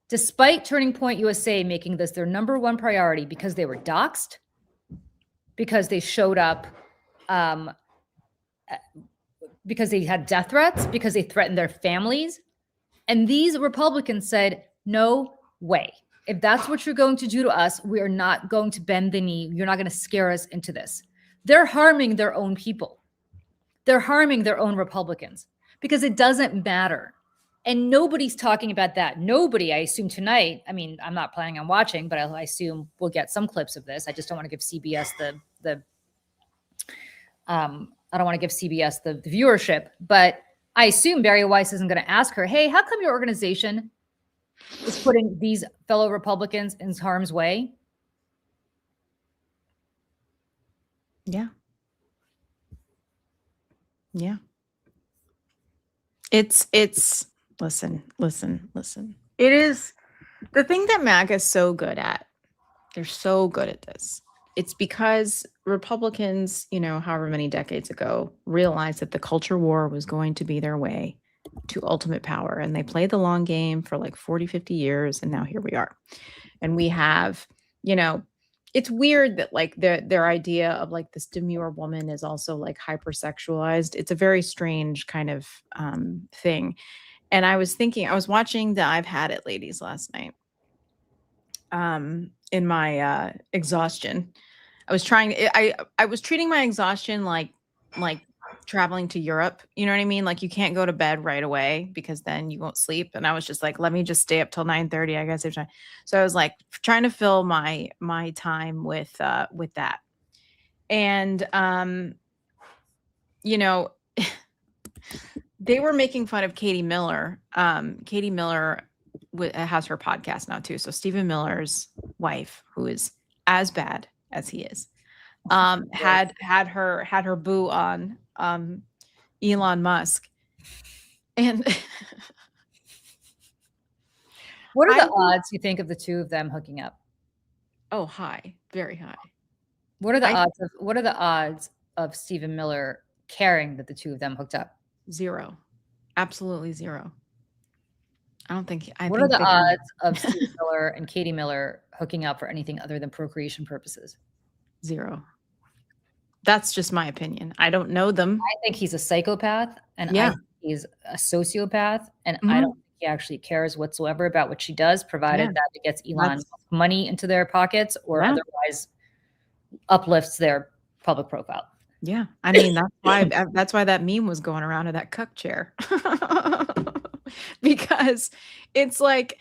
despite Turning Point USA making this their number one priority because they were doxxed, because they showed up, because they had death threats, because they threatened their families. And these Republicans said, no way. If that's what you're going to do to us, we are not going to bend the knee. You're not going to scare us into this. They're harming their own people. They're harming their own Republicans because it doesn't matter. And nobody's talking about that. Nobody, I assume tonight, I mean, I'm not planning on watching, but I assume we'll get some clips of this. I just don't want to give CBS I don't want to give CBS the viewership, but I assume Barry Weiss isn't going to ask her, hey, how come your organization is putting these fellow Republicans in harm's way? Yeah. Yeah. It's listen. It is the thing that MAGA is so good at. They're so good at this. It's because Republicans, however many decades ago, realized that the culture war was going to be their way to ultimate power. And they played the long game for like 40, 50 years. And now here we are. And we have, it's weird that like their idea of like this demure woman is also like hypersexualized. It's a very strange kind of thing. And I was watching the I've Had It ladies last night. In my exhaustion. I was treating my exhaustion like traveling to Europe. You know what I mean? Like you can't go to bed right away because then you won't sleep. And I was just like, let me just stay up till 9:30. I guess. So I was like trying to fill my time with that. And they were making fun of Katie Miller. Katie Miller has her podcast now too. So Stephen Miller's wife, who is as bad as he is, had her boo on Elon Musk. And what are the odds you think of the two of them hooking up? Oh, high, very high. What are the odds of Stephen Miller caring that the two of them hooked up? Zero. Absolutely zero. What are the odds of Steve Miller and Katie Miller hooking up for anything other than procreation purposes? Zero. That's just my opinion. I don't know them. I think he's a psychopath, and I think he's a sociopath, and I don't think he actually cares whatsoever about what she does, provided that it gets Elon money into their pockets or otherwise uplifts their public profile. Yeah, I mean that's why that meme was going around in that cuck chair. Because it's like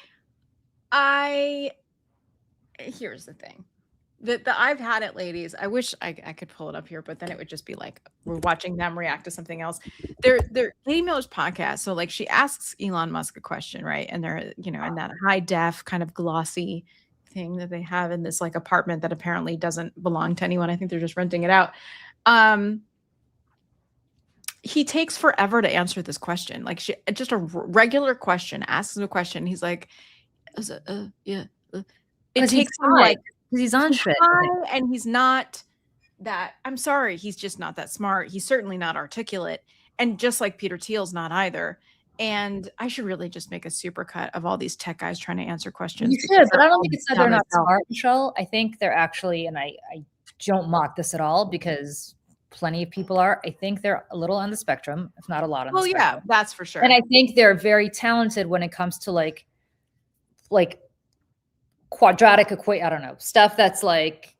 here's the thing. The I've Had It ladies, I wish I could pull it up here, but then it would just be like we're watching them react to something else. They're Katie Miller's podcast. So like she asks Elon Musk a question, right? And they're, in that high def kind of glossy thing that they have in this like apartment that apparently doesn't belong to anyone. I think they're just renting it out. He takes forever to answer this question. Like just a regular question, asks him a question. He's like, yeah. It takes him like, he's on shit. And he's not that, I'm sorry, he's just not that smart. He's certainly not articulate. And just like Peter Thiel's not either. And I should really just make a supercut of all these tech guys trying to answer questions. You should, but I don't think it's that they're not smart, Michelle. I think they're actually, and I don't mock this at all because plenty of people are. I think they're a little on the spectrum, if not a lot on the spectrum. Yeah, that's for sure. And I think they're very talented when it comes to like quadratic equation. I don't know, stuff that's like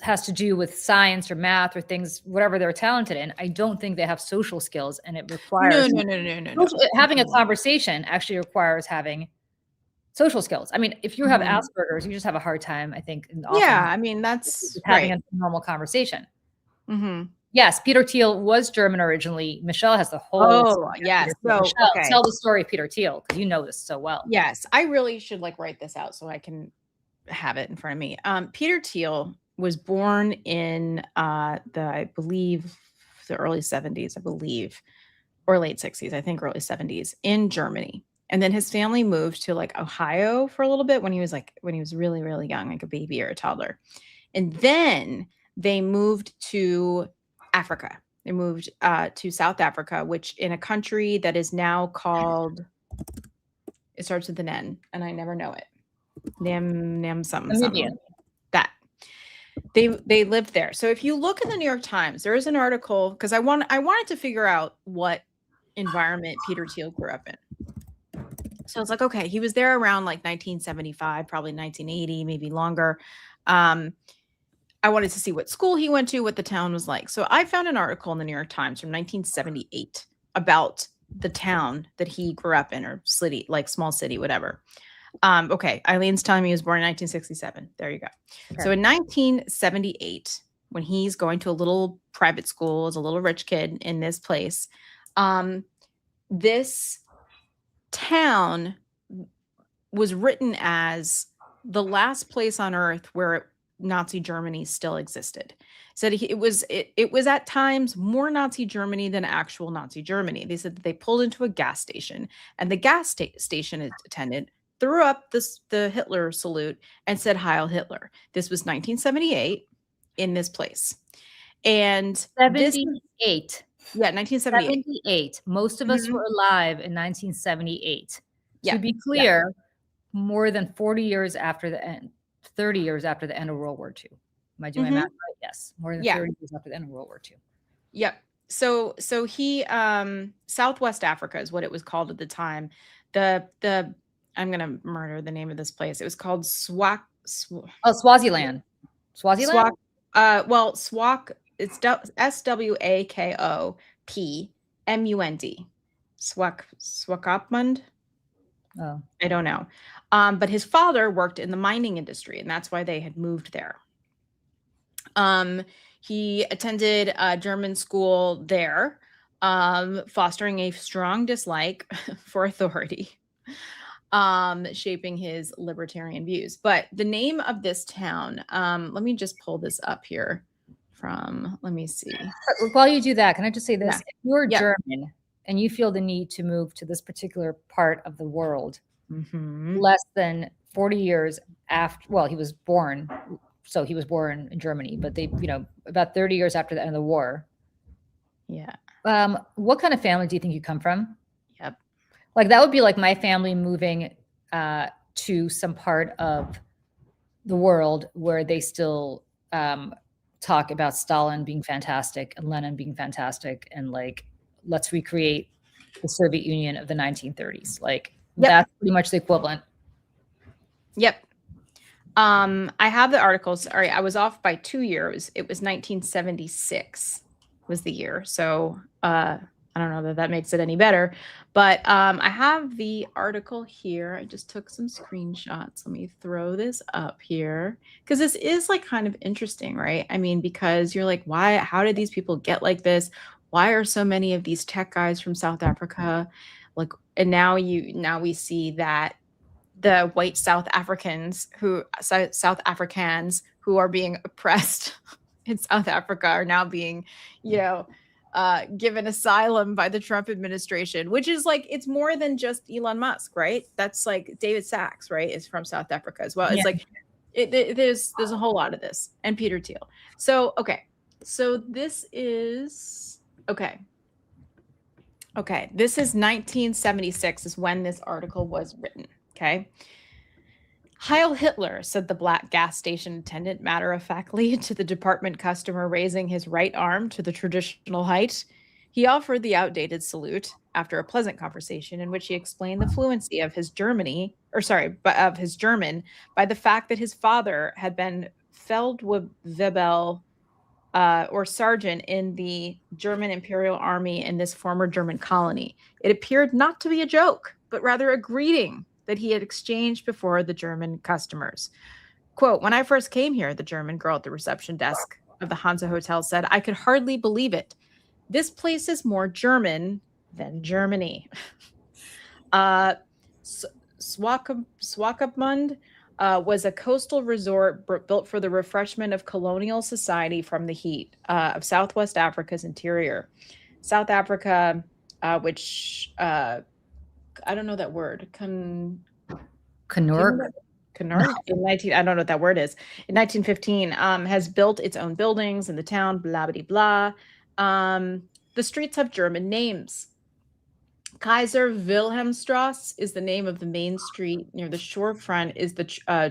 has to do with science or math or things, whatever they're talented in. I don't think they have social skills, and it requires no. Having a conversation actually requires having social skills. I mean, if you have Asperger's, you just have a hard time, I think. I mean, that's having a normal conversation. Mm-hmm. Yes, Peter Thiel was German originally. Michelle has the whole. Oh, yes. So, Michelle, tell the story of Peter Thiel because you know this so well. Yes, I really should like write this out so I can have it in front of me. Peter Thiel was born in I believe the early 70s, I believe. or late 60s, I think early 70s in Germany. And then his family moved to like Ohio for a little bit when he was really, really young, like a baby or a toddler. And then they moved to Africa. They moved to South Africa, which in a country that is now called, it starts with an N, and I never know it. Nam something Namibia. something. That they lived there. So if you look in the New York Times, there is an article because I wanted to figure out what environment Peter Thiel grew up in. So it's like, okay, he was there around like 1975, probably 1980, maybe longer. I wanted to see what school he went to, what the town was like. So I found an article in the New York Times from 1978 about the town that he grew up in, or city, like small city, whatever. Okay, Eileen's telling me he was born in 1967. There you go. Okay. So in 1978, when he's going to a little private school as a little rich kid in this place, this town was written as the last place on earth where Nazi Germany still existed. Said it was at times more Nazi Germany than actual Nazi Germany. They said that they pulled into a gas station, and the gas station attendant threw up the Hitler salute and said Heil Hitler. This was 1978 in this place. And 78. Yeah, 1978. 78. Most of us were alive in 1978. Yeah. To be clear, more than 40 years after the end, 30 years after the end of World War II. Am I doing my math right? Yes. More than 30 years after the end of World War II. Yep. So he Southwest Africa is what it was called at the time. The I'm gonna murder the name of this place. It was called Swaziland. Swaziland? Swak. It's SWAKOPMUND. Swakopmund. Oh, I don't know. But his father worked in the mining industry, and that's why they had moved there. He attended a German school there, fostering a strong dislike for authority, shaping his libertarian views. But the name of this town, let me just pull this up here let me see. While you do that, can I just say this? Yeah. If you're German and you feel the need to move to this particular part of the world, less than 40 years after, well, he was born, so he was born in Germany, but they, about 30 years after the end of the war. Yeah. What kind of family do you think you come from? Yep. Like that would be like my family moving to some part of the world where they still talk about Stalin being fantastic and Lenin being fantastic, and like, let's recreate the Soviet Union of the 1930s. Like, that's pretty much the equivalent. Yep. I have the articles. Sorry, I was off by 2 years. It was 1976 was the year. So I don't know that makes it any better, but I have the article here. I just took some screenshots. Let me throw this up here because this is like kind of interesting, right? I mean, because you're like, how did these people get like this? Why are so many of these tech guys from South Africa? Like, and now we see that the white South Africans who are being oppressed in South Africa are now being, given asylum by the Trump administration, which is like, it's more than just Elon Musk, right? That's like David Sachs, right? Is from South Africa as well. It's like, there's a whole lot of this, and Peter Thiel. So, okay. So this is, okay. This is 1976 is when this article was written. Okay. Heil Hitler, said the black gas station attendant matter-of-factly to the department customer, raising his right arm to the traditional height. He offered the outdated salute after a pleasant conversation in which he explained the fluency of his German by the fact that his father had been Feldwebel or sergeant in the German Imperial Army in this former German colony. It appeared not to be a joke, but rather a greeting that he had exchanged before the German customers. Quote, when I first came here, the German girl at the reception desk of the Hansa Hotel said, I could hardly believe it. This place is more German than Germany. Swakopmund was a coastal resort built for the refreshment of colonial society from the heat of Southwest Africa's interior. South Africa which I don't know that word. Do you know Knurk? that? No. Canard in 19, I don't know what that word is. In 1915, has built its own buildings in the town, blah, blah, blah. The streets have German names. Kaiser Wilhelmstrasse is the name of the main street near the shorefront is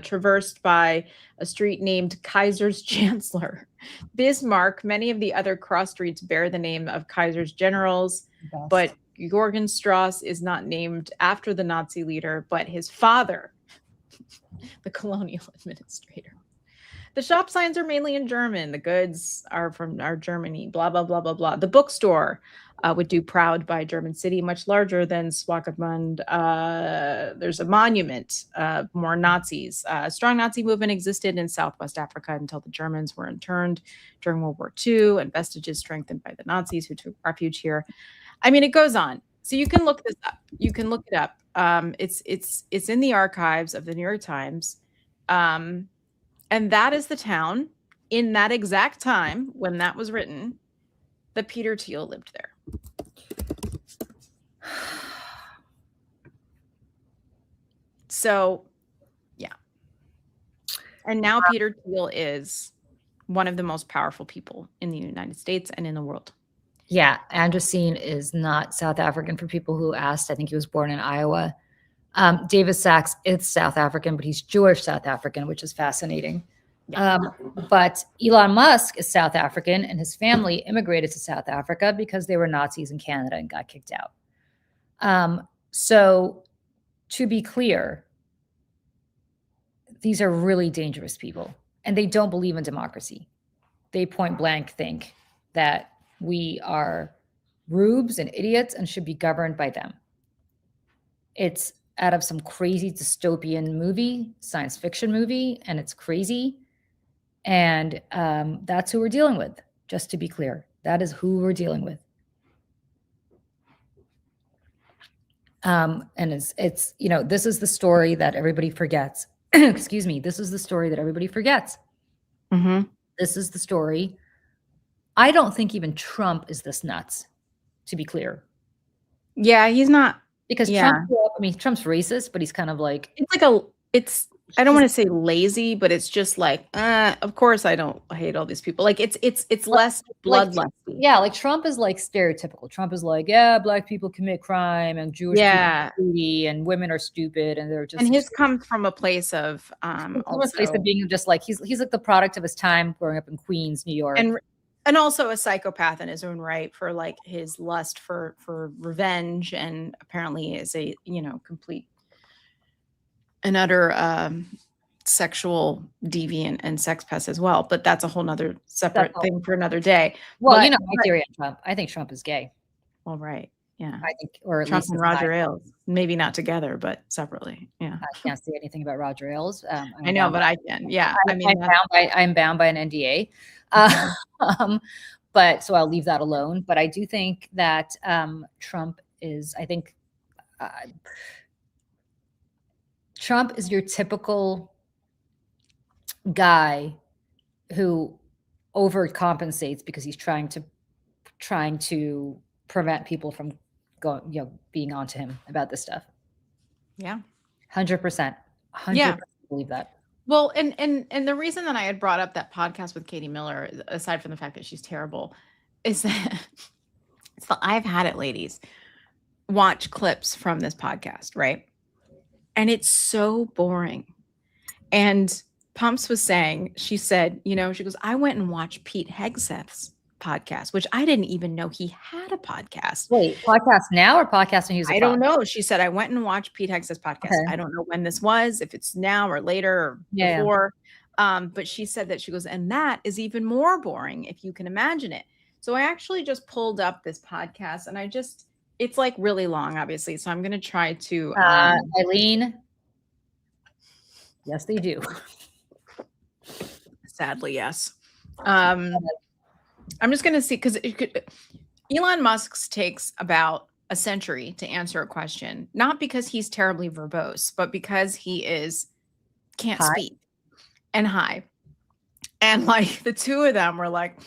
traversed by a street named Kaiser's Chancellor. Bismarck, many of the other cross streets bear the name of Kaiser's generals, but Jorgenstrasse is not named after the Nazi leader, but his father, the colonial administrator. The shop signs are mainly in German. The goods are from Germany, blah, blah, blah, blah, blah. The bookstore would do proud by German city, much larger than Swakopmund. There's a monument, more Nazis. A strong Nazi movement existed in Southwest Africa until the Germans were interned during World War II, and vestiges strengthened by the Nazis who took refuge here. I mean, it goes on. So you can look this up. You can look it up. It's in the archives of the New York Times. And that is the town in that exact time when that was written that Peter Thiel lived there. So, yeah. And now Peter Thiel is one of the most powerful people in the United States and in the world. Yeah, Androsine is not South African for people who asked. I think he was born in Iowa. Davis Sachs is South African, but he's Jewish South African, which is fascinating. But Elon Musk is South African, and his family immigrated to South Africa because they were Nazis in Canada and got kicked out. So to be clear, these are really dangerous people, and they don't believe in democracy. They point blank think that we are rubes and idiots and should be governed by them. It's out of some crazy dystopian movie, science fiction movie, and it's crazy. And that's who we're dealing with, just to be clear. That is who we're dealing with. And it's this is the story that everybody forgets. Excuse me. This is the story that everybody forgets. Mm-hmm. This is the story. I don't think even Trump is this nuts, to be clear. Yeah, he's not. Because Trump grew up, I mean, Trump's racist, but he's kind of like, I don't want to say lazy, but it's just like, of course I hate all these people. Like it's less bloodlusty. Yeah, like Trump is like stereotypical. Trump is like, yeah, black people commit crime and Jewish people are greedy and women are stupid and they're just. And his comes from a place of being just like he's like the product of his time growing up in Queens, New York. And also a psychopath in his own right for like his lust for revenge, and apparently is a complete and utter sexual deviant and sex pest as well. But that's a whole nother separate thing for another day. Well, my theory on Trump. I think Trump is gay. Well, right. Yeah. I think, or at Trump least and Roger Ailes, maybe not together, but separately. Yeah. I can't say anything about Roger Ailes. I know, but I can. Yeah. I'm bound by an NDA. But so I'll leave that alone. But I do think that Trump is, Trump is your typical guy who overcompensates because he's trying to prevent people from being onto him about this stuff. Yeah. 100%. 100% believe that. Well, and the reason that I had brought up that podcast with Katie Miller, aside from the fact that she's terrible, is that I've had it, ladies, watch clips from this podcast, right? And it's so boring. And Pumps was saying, she said, she goes, I went and watched Pete Hegseth's podcast, which I didn't even know he had a podcast. Wait, podcast now or podcast when he was I don't know. She said, I went and watched Pete Hegseth's podcast. Okay. I don't know when this was, if it's now or later or before. But she said that, she goes, and that is even more boring if you can imagine it. So I actually just pulled up this podcast and it's like really long, obviously. So I'm going to try to. Eileen. Yes, they do. Sadly, yes. I'm just going to see, because Elon Musk's takes about a century to answer a question, not because he's terribly verbose, but because he can't speak and high. And like the two of them were like,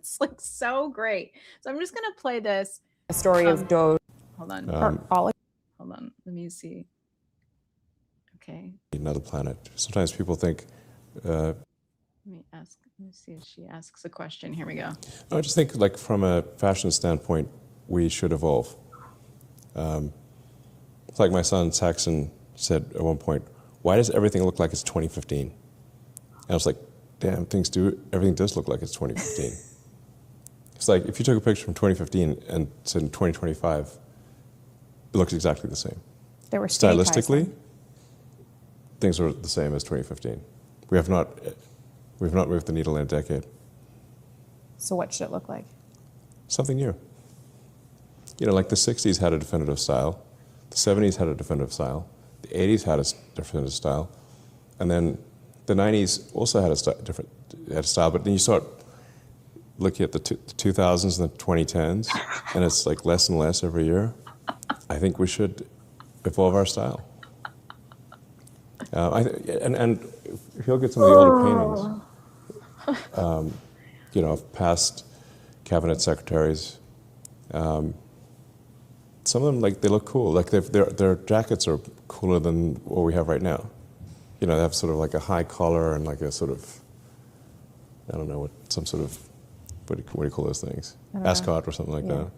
It's like so great. So I'm just gonna play this. The story of Doge. Hold on. Hold on. Let me see. Okay. Another planet. Sometimes people think. Let me see if she asks a question. Here we go. I just think, like, from a fashion standpoint, we should evolve. It's like my son Saxon said at one point, "Why does everything look like it's 2015?" And I was like, "Damn, everything does look like it's 2015." It's like if you took a picture from 2015 and said in 2025, it looks exactly the same. There were Stylistically, things are the same as 2015. We've not moved the needle in a decade. So what should it look like? Something new. You know, like the 60s had a definitive style, the 70s had a definitive style, the 80s had a definitive style, and then the 90s also had a style, but then you start looking at the 2000s and the 2010s, and it's like less and less every year. I think we should evolve our style. And if you look at some of the older paintings, you know, of past cabinet secretaries, some of them, like, they look cool. Like, their jackets are cooler than what we have right now. You know, they have sort of like a high collar and like a sort of, I don't know, some sort of, what do you call those things? Ascot or something like that.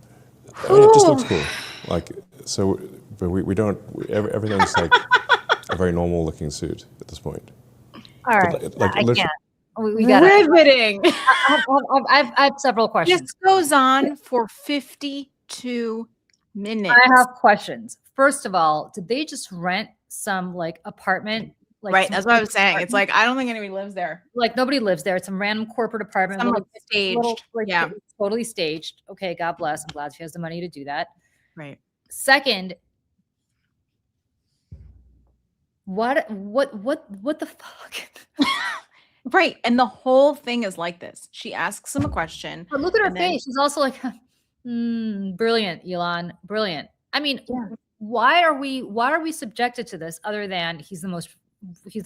I mean, it just looks cool. Like, so, but everything's like a very normal looking suit at this point. All right. Like, I can't. We got Riveting. I have several questions. This goes on for 52 minutes. I have questions. First of all, did they just rent some like apartment? Like, right. That's what I was saying. It's like, I don't think anybody lives there. Like, nobody lives there. It's some random corporate apartment. Some, like, staged. Yeah. It's totally staged. Okay, God bless. I'm glad she has the money to do that. Right. Second, what the fuck? Right. And the whole thing is like this. She asks him a question. But look at her face. She's also like, brilliant, Elon. Brilliant. I mean, why are we subjected to this other than he's the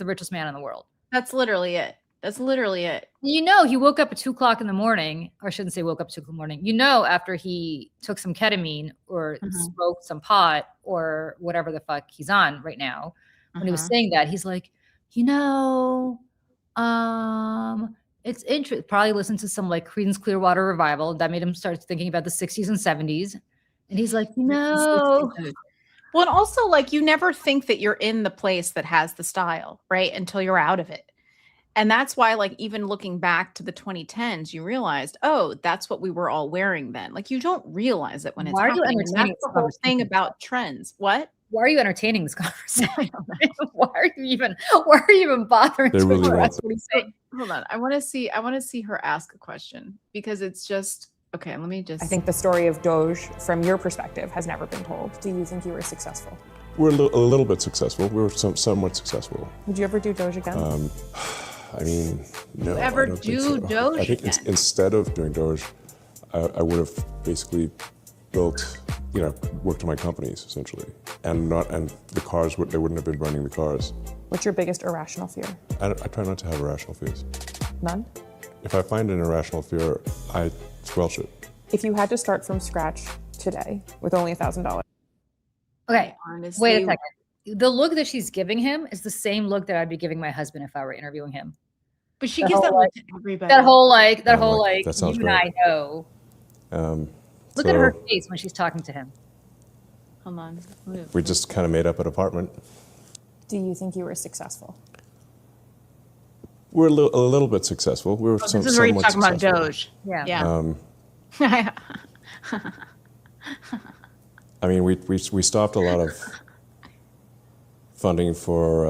richest man in the world? That's literally it. That's literally it. You know, he woke up at 2 o'clock in the morning, or I shouldn't say woke up at 2 o'clock in the morning. You know, after he took some ketamine or smoked some pot or whatever the fuck he's on right now, when he was saying that, he's like, you know, it's interesting. Probably listened to some like Creedence Clearwater Revival that made him start thinking about the 60s and 70s. And he's like, you know. Well, and also, like, you never think that you're in the place that has the style, right? Until you're out of it. And that's why, like, even looking back to the 2010s, you realized, oh, that's what we were all wearing then. Like, you don't realize it when it's happening. And that's the whole thing about trends. What? Why are you entertaining this conversation? Why are you even bothering to really address what he's saying? Hold on. I want to see her ask a question, because it's just, okay, let me just. I think the story of Doge, from your perspective, has never been told. Do you think you were successful? We're a little bit successful. We were somewhat successful. Would you ever do Doge again? I mean, no. Ever I don't do think so. Doge I think again? instead of doing Doge, I would have basically built, you know, worked on my companies essentially, and the cars they wouldn't have been running the cars. What's your biggest irrational fear? I try not to have irrational fears. None? If I find an irrational fear, I squelch it. If you had to start from scratch today with only $1,000. Okay, Honestly, wait a second. The look that she's giving him is the same look that I'd be giving my husband if I were interviewing him. But she gives that look to everybody. That whole that sounds you great. and I know. Look at her face when she's talking to him. Hold on. We just kind of made up an apartment. Do you think you were successful? We're a little bit successful. We were This is where you're talking about successful. Doge. Yeah. Yeah. I mean, we stopped a lot of funding for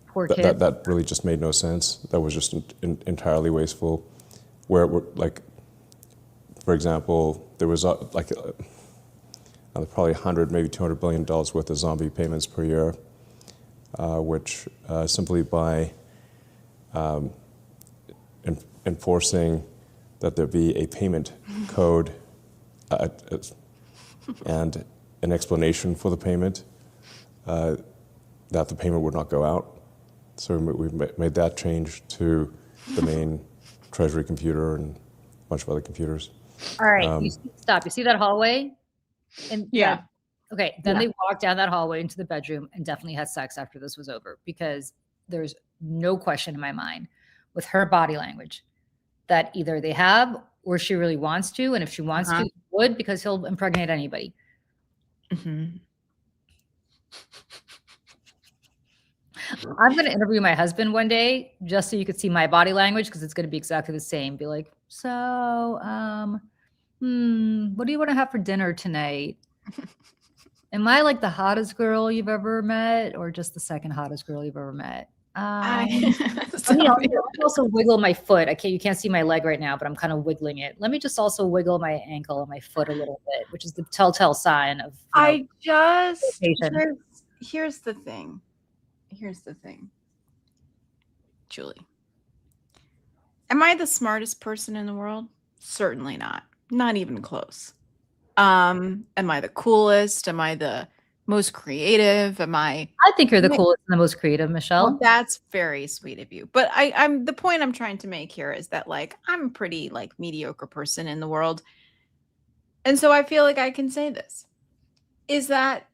Poor kid. that really just made no sense. That was just entirely wasteful. Where we're like, for example, there was probably 100, maybe $200 billion worth of zombie payments per year, which simply by enforcing that there be a payment code and an explanation for the payment, that the payment would not go out. So we made that change to the main treasury computer, and bunch of other computers. All right, stop. You see that hallway? And Yeah. okay, then Yeah. they walked down that hallway into the bedroom and definitely had sex after this was over, because there's no question in my mind with her body language that either they have or she really wants to. And if she wants to, would, because he'll impregnate anybody. Mhm. I'm going to interview my husband one day just so you could see my body language, because it's going to be exactly the same. Be like, so, what do you want to have for dinner tonight? Am I like the hottest girl you've ever met, or just the second hottest girl you've ever met? Let me also wiggle my foot. You can't see my leg right now, but I'm kind of wiggling it. Let me just also wiggle my ankle and my foot a little bit, which is the telltale sign of. Here's the thing. Here's the thing. Julie. Am I the smartest person in the world? Certainly not. Not even close. Am I the coolest? Am I the most creative? I think you're the coolest and the most creative, Michelle. Well, that's very sweet of you. But I'm the point I'm trying to make here is that, like, I'm a pretty like mediocre person in the world. And so I feel like I can say this, is that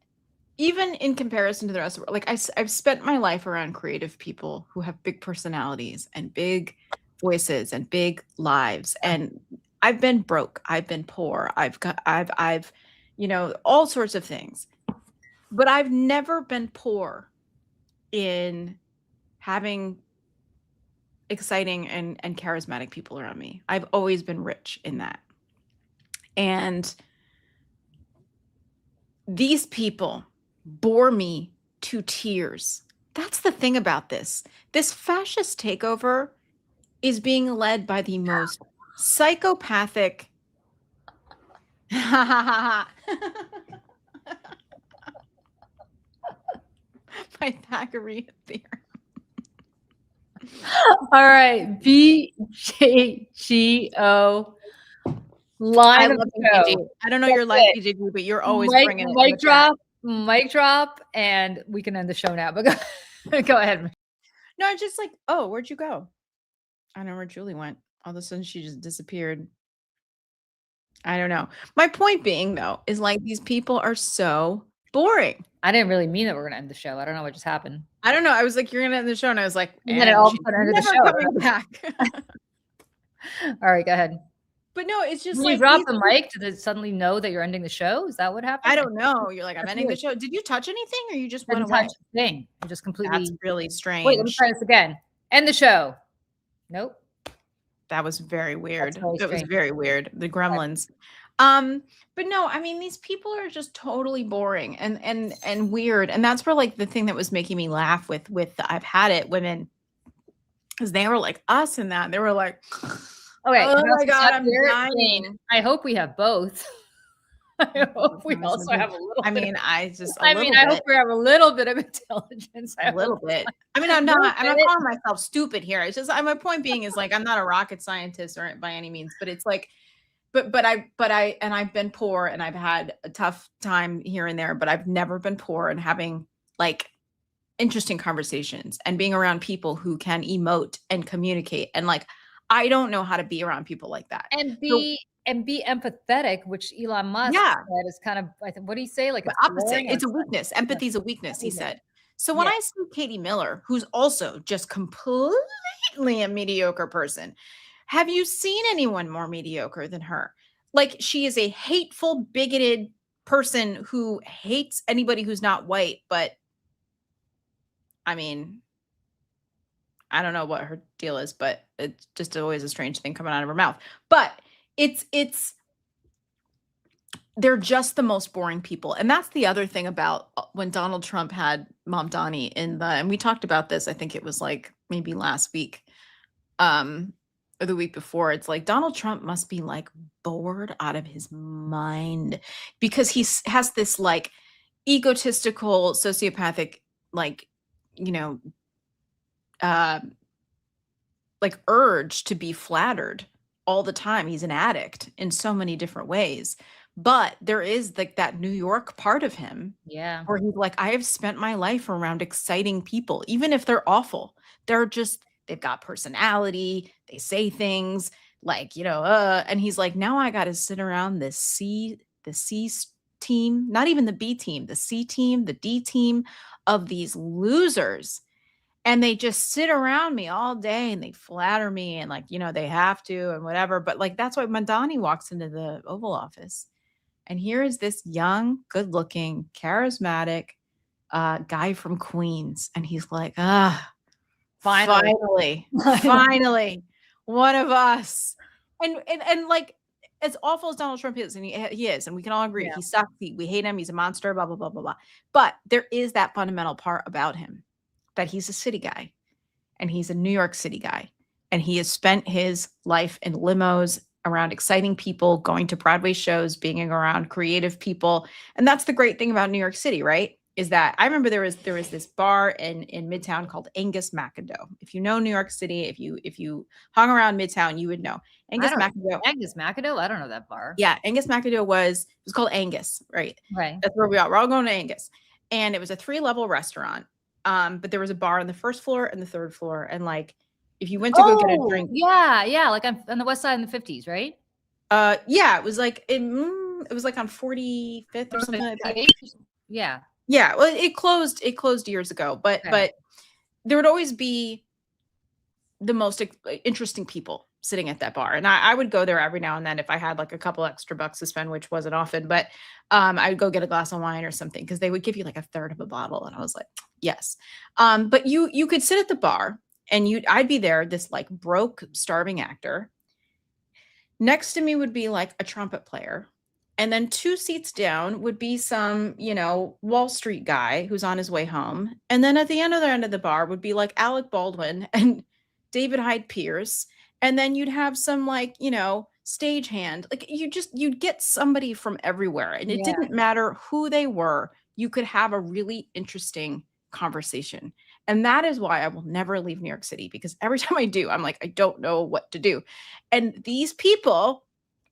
even in comparison to the rest of the world, like I've spent my life around creative people who have big personalities and big voices and big lives. And I've been broke. I've been poor. I've all sorts of things. But I've never been poor in having exciting and charismatic people around me. I've always been rich in that. And these people bore me to tears. That's the thing about this. This fascist takeover is being led by the most psychopathic Pythagorean theorem. All right, BJGO. Line of BJG. I don't know your life, BJG, but you're always bringing it. Mic drop, and we can end the show now. But go ahead. No, it's just like, oh, where'd you go? I don't know where Julie went. All of a sudden, she just disappeared. I don't know. My point being, though, is like these people are so boring. I didn't really mean that we're going to end the show. I don't know what just happened. I don't know. I was like, you're going to end the show. And I was like, and then it all of a sudden ended the show. Coming back. All right, go ahead. But no, it's just when like. You drop the mic, did it suddenly know that you're ending the show? Is that what happened? I don't know. You're like, I'm ending the show. Did you touch anything or you just went away? Touch the thing. You just completely. That's really strange. Wait, let me try this again. End the show. Nope. That was very weird. That was very weird. The gremlins. But no, I mean, these people are just totally boring and weird. And that's where like the thing that was making me laugh with the I've had it women, because they were like us in that. They were like, okay, oh my God, I'm dying. I hope we have both. I hope we also have a little. I mean, I hope we have a little bit of intelligence. A little bit. I mean, I'm not calling myself stupid here. It's just my point being is like I'm not a rocket scientist or by any means, but it's like, but I've been poor and I've had a tough time here and there, but I've never been poor and having like interesting conversations and being around people who can emote and communicate. And like, I don't know how to be around people like that. And be empathetic, which Elon Musk said is kind of, what do you say? Like the opposite. It's a weakness. Empathy is a weakness, he said. So when I see Katie Miller, who's also just completely a mediocre person, have you seen anyone more mediocre than her? Like she is a hateful, bigoted person who hates anybody who's not white. But I mean, I don't know what her deal is, but it's just always a strange thing coming out of her mouth. But they're just the most boring people. And that's the other thing about when Donald Trump had Mom Donnie and we talked about this, I think it was like maybe last week, or the week before. It's like Donald Trump must be like bored out of his mind because he has this like egotistical, sociopathic, like, like urge to be flattered all the time. He's an addict in so many different ways. But there is like that New York part of him, where he's like, I have spent my life around exciting people, even if they're awful. They've got personality. They say things. like, and he's like, now I got to sit around the C team, not even the B team, the C team, the D team of these losers. And they just sit around me all day and they flatter me and like, they have to and whatever. But like, that's why Mandani walks into the Oval Office. And here is this young, good looking, charismatic guy from Queens. And he's like, finally, one of us. And like, as awful as Donald Trump is, and he is, and we can all agree, he sucks. We hate him. He's a monster, blah, blah, blah, blah, blah. But there is that fundamental part about him, that he's a city guy and he's a New York City guy. And he has spent his life in limos around exciting people, going to Broadway shows, being around creative people. And that's the great thing about New York City, right? Is that I remember there was this bar in Midtown called Angus McIndoe. If you know New York City, if you hung around Midtown, you would know Angus McIndoe. Angus McIndoe? I don't know that bar. Yeah, Angus McIndoe was called Angus, right? Right. That's where we are. We're all going to Angus. And it was a 3-level restaurant. But there was a bar on the first floor and the third floor. And like, if you went to go get a drink. Yeah. Like on the west side in the 50s, right? Yeah, it was like, it was like on 45th or something like that. Yeah. Yeah. Well, it closed years ago, but there would always be the most interesting people sitting at that bar. And I would go there every now and then if I had like a couple extra bucks to spend, which wasn't often, but I would go get a glass of wine or something because they would give you like a third of a bottle. And I was like, yes. But you could sit at the bar and I'd be there, this like broke, starving actor. Next to me would be like a trumpet player. And then 2 seats down would be some, Wall Street guy who's on his way home. And then at the end of the bar would be like Alec Baldwin and David Hyde Pierce. And then you'd have some like, stagehand. Like you'd get somebody from everywhere. And it didn't matter who they were. You could have a really interesting conversation. And that is why I will never leave New York City, because every time I do, I'm like, I don't know what to do. And these people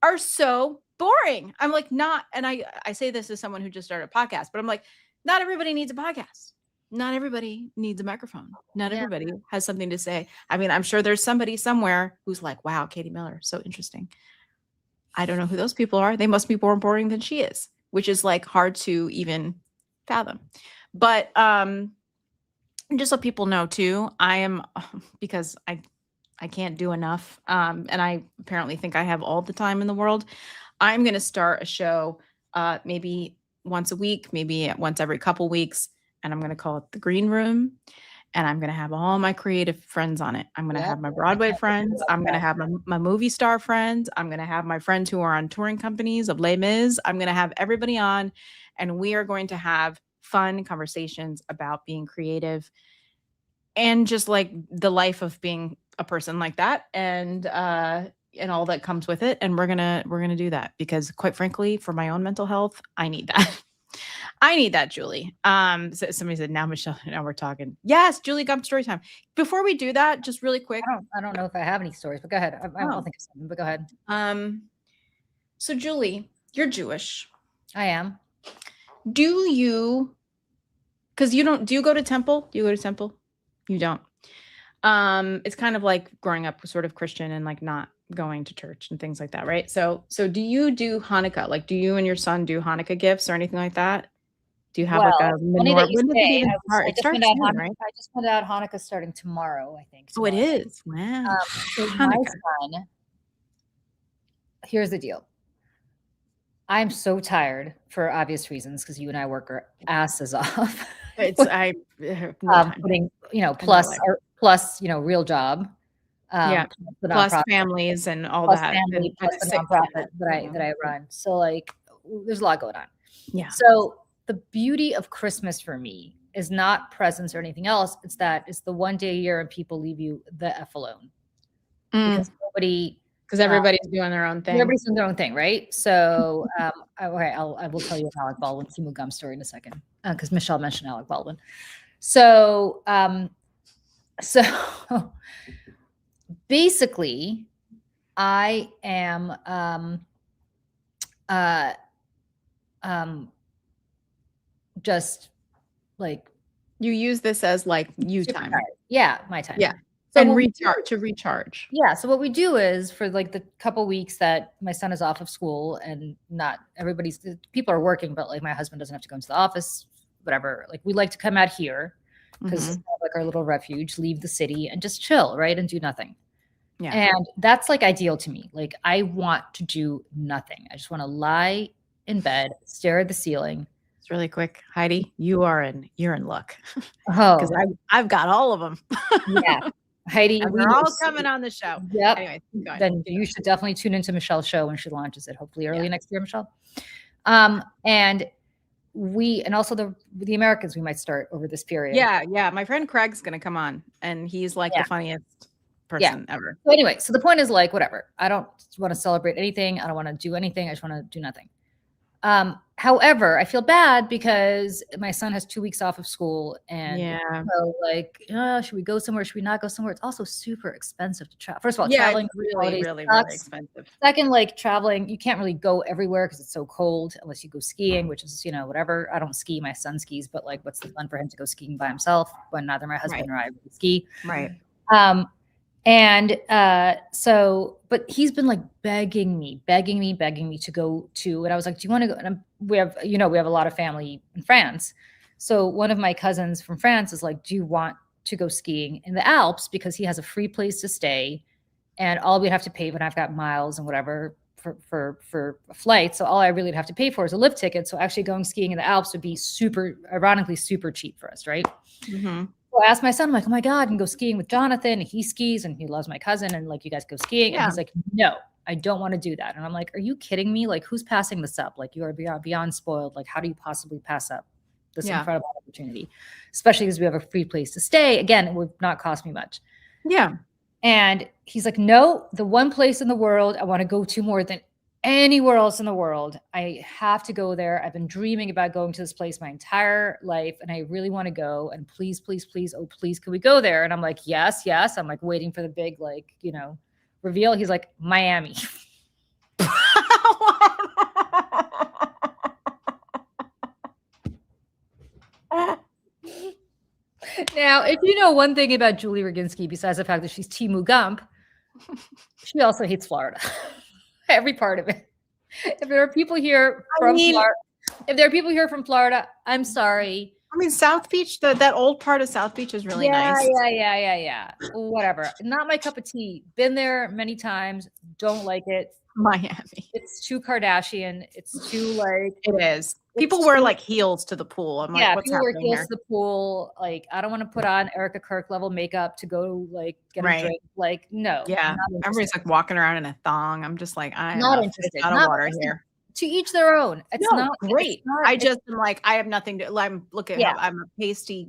are so boring. I'm like, and I say this as someone who just started a podcast, but I'm like, not everybody needs a podcast. Not everybody needs a microphone. Not everybody has something to say. I mean, I'm sure there's somebody somewhere who's like, wow, Katie Miller, so interesting. I don't know who those people are. They must be more boring than she is, which is like hard to even fathom. But just so people know too, I am, because I can't do enough. And I apparently think I have all the time in the world. I'm going to start a show maybe once a week, maybe once every couple weeks. And I'm going to call it The Green Room. And I'm going to have all my creative friends on it. I'm going to have my Broadway friends. I'm going to have my movie star friends. I'm going to have my friends who are on touring companies of Les Mis. I'm going to have everybody on. And we are going to have fun conversations about being creative and just like the life of being a person like that. And all that comes with it. And we're gonna do that because, quite frankly, for my own mental health, I need that. I need that, Julie. So somebody said, now Michelle, now we're talking. Yes, Julie, got story time. Before we do that, just really quick. I don't know if I have any stories, but go ahead. I don't think of something, but go ahead. So Julie, you're Jewish. I am. Do you go to temple? Do you go to temple? You don't. It's kind of like growing up sort of Christian and like not going to church and things like that, right? So do you do Hanukkah? Like, do you and your son do Hanukkah gifts or anything like that? Do you have like a menorah? When does it even start? It starts soon, right? I just found out Hanukkah starting tomorrow, I think. Oh, it is. Wow. So my son, here's the deal. I'm so tired for obvious reasons because you and I work our asses off. Putting, plus, real job. Plus families and all plus that. Family, plus the nonprofit that I run. So like, there's a lot going on. Yeah. So the beauty of Christmas for me is not presents or anything else. It's the one day a year and people leave you the F alone. Because everybody's doing their own thing. Everybody's doing their own thing, right? So, I will tell you an Alec Baldwin Timu Gum story in a second because Michelle mentioned Alec Baldwin. So basically, I am just like you use this as like you time. Yeah, my time. Yeah. So And what we do- recharge. Yeah. So what we do is for like the couple weeks that my son is off of school and not everybody's people are working, but like my husband doesn't have to go into the office, whatever. Like we like to come out here because it's kind of like our little refuge, leave the city and just chill, right? And do nothing. Yeah. And that's like ideal to me. Like I want to do nothing. I just want to lie in bed, stare at the ceiling. It's really quick, Heidi. You're in luck Oh, because I've got all of them. yeah. Heidi, And we they're know all coming on the show. Yep. Anyway, go ahead. Then you should definitely tune into Michelle's show when she launches it, hopefully early Yeah. next year, Michelle. And also the Americans we might start over this period. Yeah. My friend Craig's gonna come on, and he's like the funniest person ever. So anyway, so the point is like, whatever. I don't want to celebrate anything. I don't want to do anything. I just want to do nothing. However, I feel bad because my son has 2 weeks off of school and so like, should we go somewhere? Should we not go somewhere? It's also super expensive to travel. First of all, traveling it's really, really expensive. Second, like traveling, you can't really go everywhere because it's so cold unless you go skiing, which is, whatever. I don't ski, my son skis, but like what's the fun for him to go skiing by himself when neither my husband or I really ski. Right. But he's been like begging me to go to, and I was like, do you want to go? And we have a lot of family in France. So one of my cousins from France is like, do you want to go skiing in the Alps? Because he has a free place to stay and all we'd have to pay, but I've got miles and whatever for a flight. So all I really would have to pay for is a lift ticket. So actually going skiing in the Alps would be ironically super cheap for us. Right. Mm-hmm. So I asked my son, I'm like, oh my God, I can go skiing with Jonathan. And he skis and he loves my cousin. And like, you guys go skiing. Yeah. And he's like, no, I don't want to do that. And I'm like, are you kidding me? Like, who's passing this up? Like, you are beyond spoiled. Like, how do you possibly pass up this incredible opportunity? Especially because we have a free place to stay. Again, it would not cost me much. Yeah. And he's like, no, the one place in the world I want to go to more than anywhere else in the world. I have to go there. I've been dreaming about going to this place my entire life and I really want to go. And please, please, please, oh, please, can we go there? And I'm like, yes. I'm like waiting for the big, reveal. He's like, Miami. Now, if you know one thing about Julie Roginski, besides the fact that she's Timu Gump, she also hates Florida. Every part of it. If there are people here from Florida, I'm sorry. I mean, South Beach, that old part of South Beach is really nice. Yeah. Whatever. Not my cup of tea. Been there many times. Don't like it. Miami. It's too Kardashian. It's too like. It is. People wear like heels to the pool. I'm like, what's people wear happening heels here? to the pool. Like, I don't want to put on Erica Kirk level makeup to go like get a drink. Like, no. Yeah. Everybody's like walking around in a thong. I'm just like, I'm not interested. out of water here. To each their own. It's not great. I just am like, I have nothing to. I'm looking. I'm a pasty.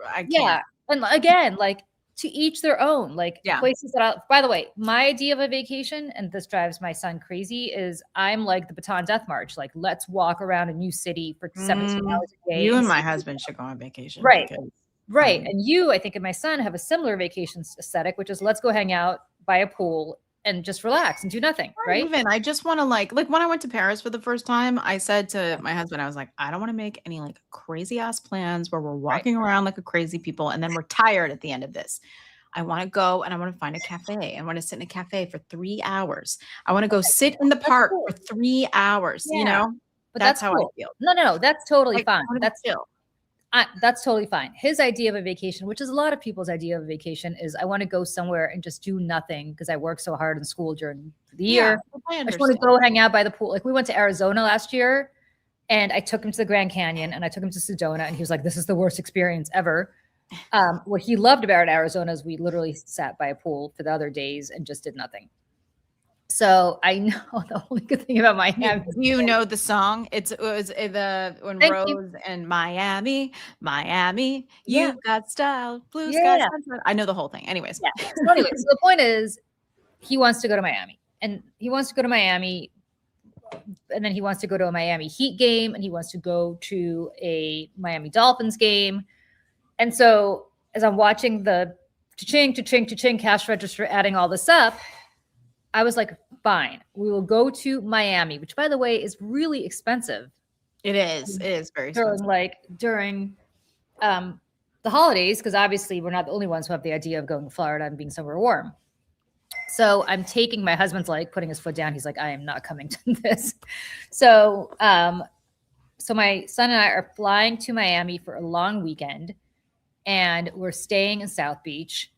I can't. And again, like to each their own. Like places that. By the way, my idea of a vacation, and this drives my son crazy, is I'm like the Baton Death March. Like, let's walk around a new city for 17 hours a day. You and my husband should go on vacation, right? Right. And you, I think, and my son have a similar vacation aesthetic, which is let's go hang out by a pool and just relax and do nothing, right? Even I just want to like when I went to Paris for the first time, I said to my husband, I was like, I don't want to make any like crazy ass plans where we're walking around like a crazy people and then we're tired at the end of this. I want to go and I want to find a cafe. I want to sit in a cafe for 3 hours. I want to go sit in the park for 3 hours, But that's how cool. I feel. No, that's totally fine. That's chill. That's totally fine. His idea of a vacation, which is a lot of people's idea of a vacation, is I want to go somewhere and just do nothing because I work so hard in school during the year. I just want to go hang out by the pool. Like we went to Arizona last year and I took him to the Grand Canyon and I took him to Sedona and he was like, this is the worst experience ever. What he loved about Arizona is we literally sat by a pool for the other days and just did nothing. So I know the only good thing about Miami. You know the song? It was when Rose and Miami, you've got style, blue sky. I know the whole thing. Anyways. Yeah. So the point is he wants to go to Miami. And he wants to go to Miami. And then he wants to go to a Miami Heat game. And he wants to go to a Miami Dolphins game. And so as I'm watching the cha-ching cash register adding all this up, I was like, fine, we will go to Miami, which by the way is really expensive. It is very expensive. During the holidays, because obviously we're not the only ones who have the idea of going to Florida and being somewhere warm. So I'm taking my husband's like putting his foot down. He's like, I am not coming to this. So, so my son and I are flying to Miami for a long weekend, and we're staying in South Beach,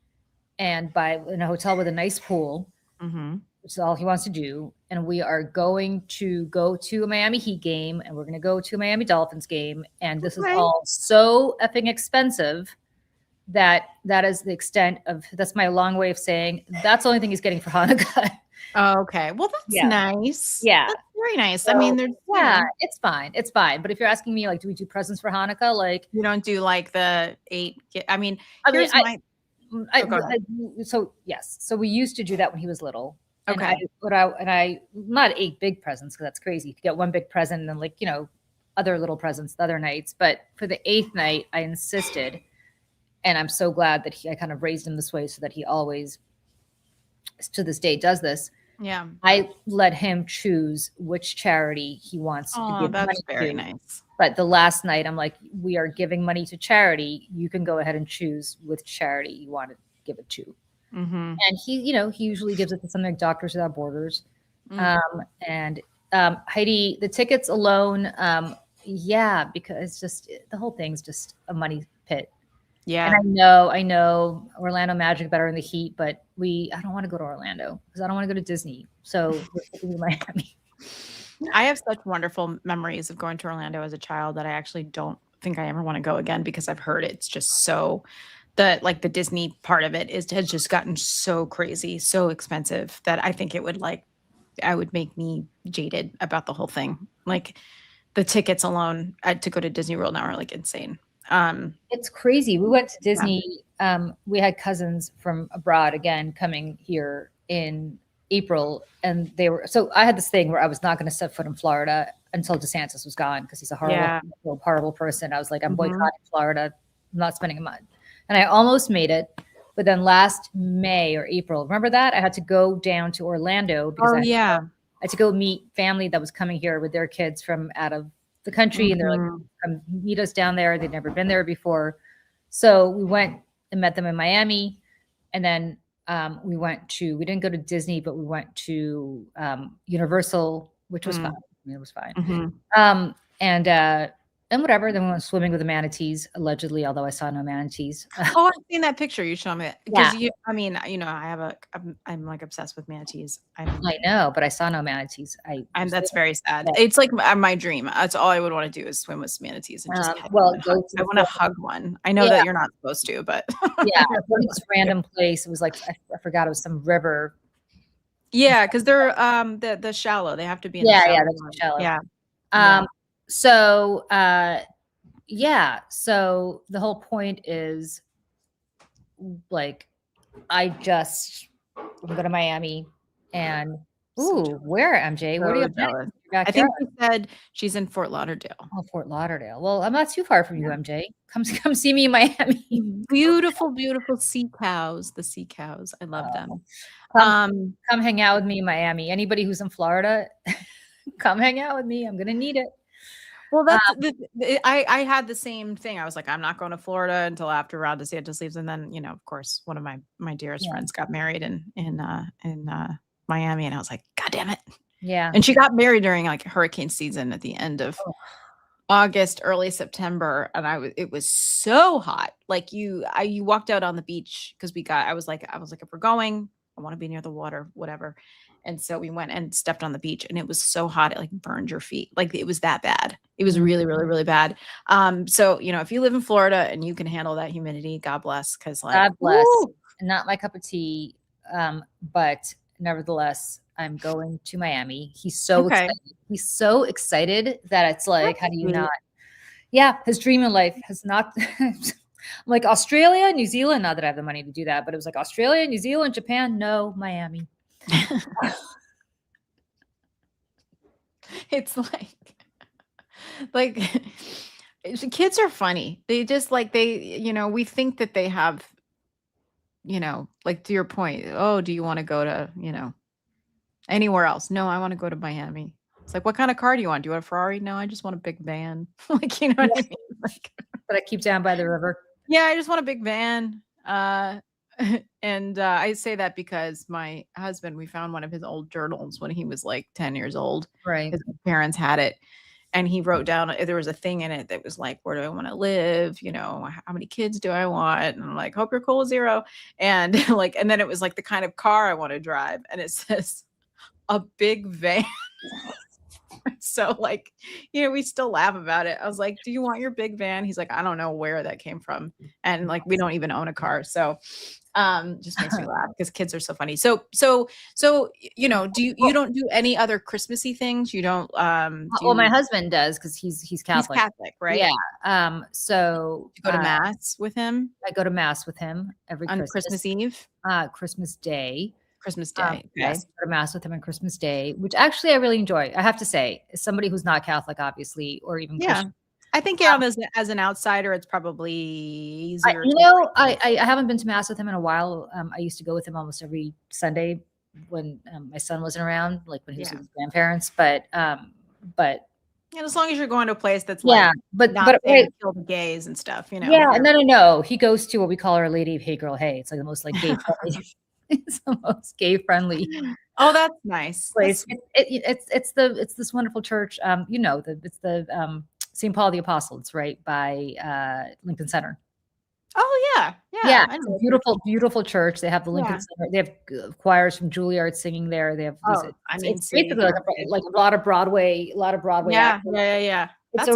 and in a hotel with a nice pool, which is all he wants to do. And we are going to go to a Miami Heat game, and we're going to go to a Miami Dolphins game. And this is all so effing expensive that is the extent of, that's my long way of saying that's the only thing he's getting for Hanukkah. Oh, okay. Well, that's nice. Yeah. That's very nice. So, I mean, it's fine. It's fine. But if you're asking me, like, do we do presents for Hanukkah? Like, you don't do like the 8. I mean, so yes. So we used to do that when he was little. Okay. And I not 8 big presents, because that's crazy. You could get one big present and then, like, you know, other little presents the other nights. But for the 8th night, I insisted, and I'm so glad that I kind of raised him this way so that he always, to this day, does this. Yeah. I let him choose which charity he wants to give money to. Very nice. But the last night, I'm like, we are giving money to charity. You can go ahead and choose which charity you want to give it to. And he, you know, he usually gives it to something like Doctors Without Borders. And Heidi, the tickets alone, because it's just, the whole thing's just a money pit. Yeah. And I know Orlando Magic better in the Heat, but I don't want to go to Orlando because I don't want to go to Disney. So we're sticking to Miami. I have such wonderful memories of going to Orlando as a child that I actually don't think I ever want to go again, because I've heard it's just so, the Disney part of it has just gotten so crazy, so expensive, that I think it would make me jaded about the whole thing. Like, the tickets alone to go to Disney World now are like insane. It's crazy. We went to Disney. We had cousins from abroad again coming here in April, and so I had this thing where I was not going to set foot in Florida until DeSantis was gone, because he's a horrible person. I was like, I'm boycotting Florida. I'm not spending a month. And I almost made it. But then last May or April, remember that? I had to go down to Orlando because I had to go meet family that was coming here with their kids from out of the country. And they're like, come meet us down there. They'd never been there before. So we went and met them in Miami. And then we didn't go to Disney, but we went to Universal, which was fun. I mean, it was fine. And whatever. Then we went swimming with the manatees, allegedly, although I saw no manatees. Oh, I've seen that picture you showed me. Because I'm like obsessed with manatees. I know, but I saw no manatees. That's very sad. Yeah. It's like my dream. That's all I would want to do is swim with manatees and just I want to hug one. I know that you're not supposed to, but this random place. It was like, I forgot, it was some river. Yeah, because they're the shallow. They have to be in the shallow. Yeah. So so the whole point is, like, I'm go to Miami and where, MJ? Where do you have? I think she said she's in Fort Lauderdale. Oh, Fort Lauderdale. Well, I'm not too far from you, MJ. Come see me in Miami. Beautiful, beautiful sea cows. The sea cows. I love them. Come hang out with me in Miami. Anybody who's in Florida, come hang out with me. I'm gonna need it. Well, that's I had the same thing. I was like, I'm not going to Florida until after Ron DeSantis leaves. And then, of course, one of my dearest friends got married in Miami, and I was like, God damn it. Yeah. And she got married during like hurricane season at the end of August, early September, and it was so hot. Like you walked out on the beach because I was like, if we're going, I want to be near the water, whatever. And so we went and stepped on the beach, and it was so hot it like burned your feet. Like, it was that bad. It was really, really, really bad. So if you live in Florida and you can handle that humidity, God bless. Because God bless. Not my cup of tea. But nevertheless, I'm going to Miami. He's so excited. He's so excited that it's like, how do you not? Yeah, his dream in life has not. Like Australia, New Zealand. Not that I have the money to do that, but it was like Australia, New Zealand, Japan. No, Miami. It's like kids are funny. They just we think that they have, like, to your point, oh, do you want to go to, anywhere else? No, I want to go to Miami. It's like, what kind of car do you want? Do you want a Ferrari? No, I just want a big van. Like, you know what I mean? Like, but I keep down by the river. Yeah, I just want a big van. And I say that because my husband, we found one of his old journals when he was like 10 years old. Right. His parents had it. And he wrote down, there was a thing in it that was like, where do I want to live? You know, how many kids do I want? And I'm like, hope you're cool with 0. And like, and then it was like the kind of car I want to drive. And it says a big van. So like, we still laugh about it. I was like, do you want your big van? He's like, I don't know where that came from. And like, we don't even own a car. So just makes me laugh because kids are so funny. So you don't do any other Christmassy things? You don't Well, my husband does because he's Catholic. He's Catholic, right? Yeah. So You go to mass with him I go to mass with him every on Christmas Eve, Christmas Day. Christmas Day. Okay. Yes, go to mass with him on Christmas Day, which actually I really enjoy. I have to say, as somebody who's not Catholic, obviously, or even Christian. I think as an outsider, it's probably easier. I haven't been to mass with him in a while. I used to go with him almost every Sunday when my son wasn't around, like when he was with his grandparents. But and as long as you're going to a place that's like but kill the gays and stuff, Yeah, no. He goes to what we call Our Lady of Hey Girl Hey. It's like the most like gay friendly. It's the most gay friendly. Oh, that's nice place. It's this wonderful church. It's the St. Paul the Apostle. It's right by Lincoln Center. Oh yeah. It's a beautiful church. They have the Lincoln Center. They have choirs from Juilliard singing there. They have. It's basically like a lot of Broadway. Yeah. It's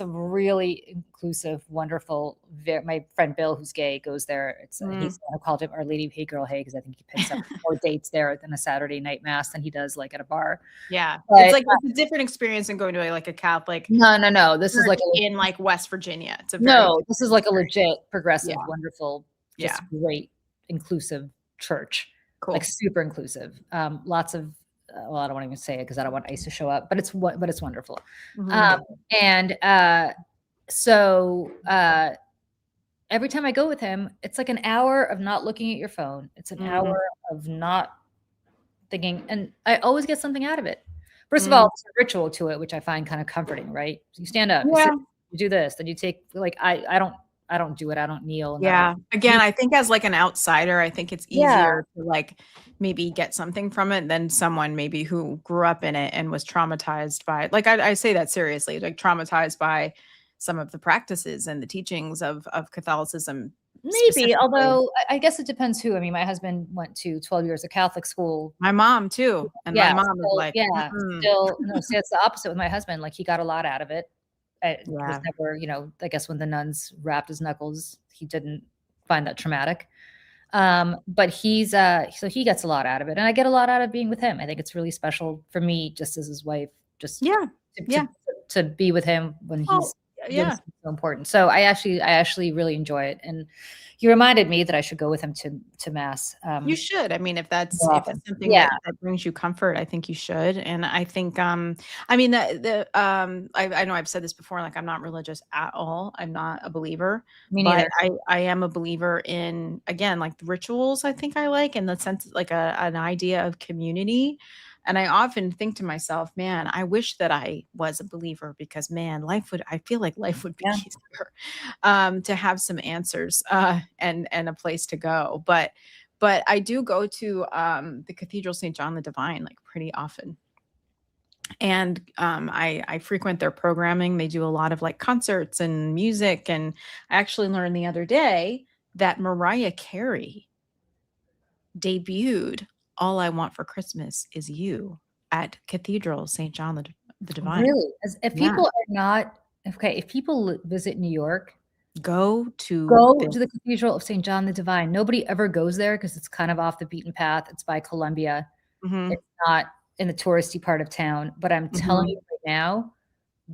a really inclusive, wonderful. My friend Bill, who's gay, goes there. He's called it Our Lady of Hey Girl Hey because I think he picks up more dates there than a Saturday night mass than he does like at a bar. Yeah, it's like it's a different experience than going to a Catholic. No. This is like in like West Virginia. This is like a legit, progressive, wonderful, just great, inclusive church. Cool. Like super inclusive. Lots of. Well, I don't want to even say it because I don't want ICE to show up, but it's wonderful. Mm-hmm. So every time I go with him, it's like an hour of not looking at your phone. It's an hour of not thinking, and I always get something out of it. First of all, there's a ritual to it, which I find kind of comforting, right? So you stand up, you do this, then you take I don't do it. I don't kneel. Again, I think as like an outsider, I think it's easier to like maybe get something from it than someone maybe who grew up in it and was traumatized by it. Like I say that seriously, like traumatized by some of the practices and the teachings of Catholicism. Maybe, although I guess it depends who. I mean, my husband went to 12 years of Catholic school. My mom too. And my mom is like, see, it's the opposite with my husband. Like he got a lot out of it. It was never, I guess when the nuns rapped his knuckles, he didn't find that traumatic. But he's so he gets a lot out of it, and I get a lot out of being with him. I think it's really special for me, just as his wife, to be with him when he's so important. So I actually really enjoy it, and you reminded me that I should go with him to mass. You should. I mean, if that's something that brings you comfort, I think you should. And I think, I mean, I know I've said this before, like I'm not religious at all. I'm not a believer, but I am a believer in, again, like the rituals. I think I like in the sense like an idea of community. And I often think to myself, man, I wish that I was a believer because, man, I feel like life would be easier to have some answers and a place to go. But I do go to the Cathedral St. John the Divine like pretty often. And I frequent their programming. They do a lot of like concerts and music. And I actually learned the other day that Mariah Carey debuted All I Want for Christmas Is You at Cathedral St. John the Divine. Really? If people are not, if people visit New York, go to the Cathedral of St. John the Divine. Nobody ever goes there because it's kind of off the beaten path. It's by Columbia. Mm-hmm. It's not in the touristy part of town. But I'm telling you right now,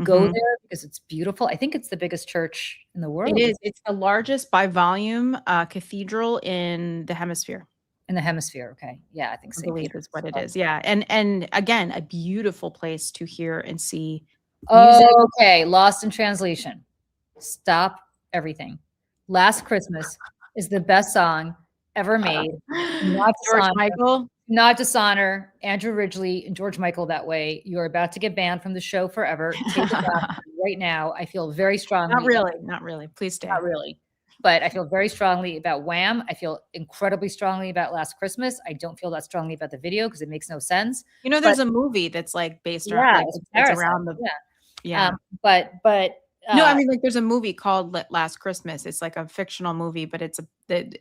go there because it's beautiful. I think it's the biggest church in the world. It is. It's the largest by volume cathedral in the hemisphere. In the hemisphere, okay. Yeah, I think I believe is what it is. Yeah. And again, a beautiful place to hear and see music. Okay, lost in translation. Stop everything. Last Christmas is the best song ever made. Not dishonor Andrew Ridgeley and George Michael that way. You're about to get banned from the show forever. Take it back right now. I feel very strongly. Not really. Please stay. Not really. but I feel very strongly about Wham. I feel incredibly strongly about Last Christmas. I don't feel that strongly about the video because it makes no sense. You know, there's a movie that's like based around, Yeah, like it's it's Parasite. around the Yeah. yeah. But No, I mean, like there's a movie called Last Christmas. It's like a fictional movie, but it's the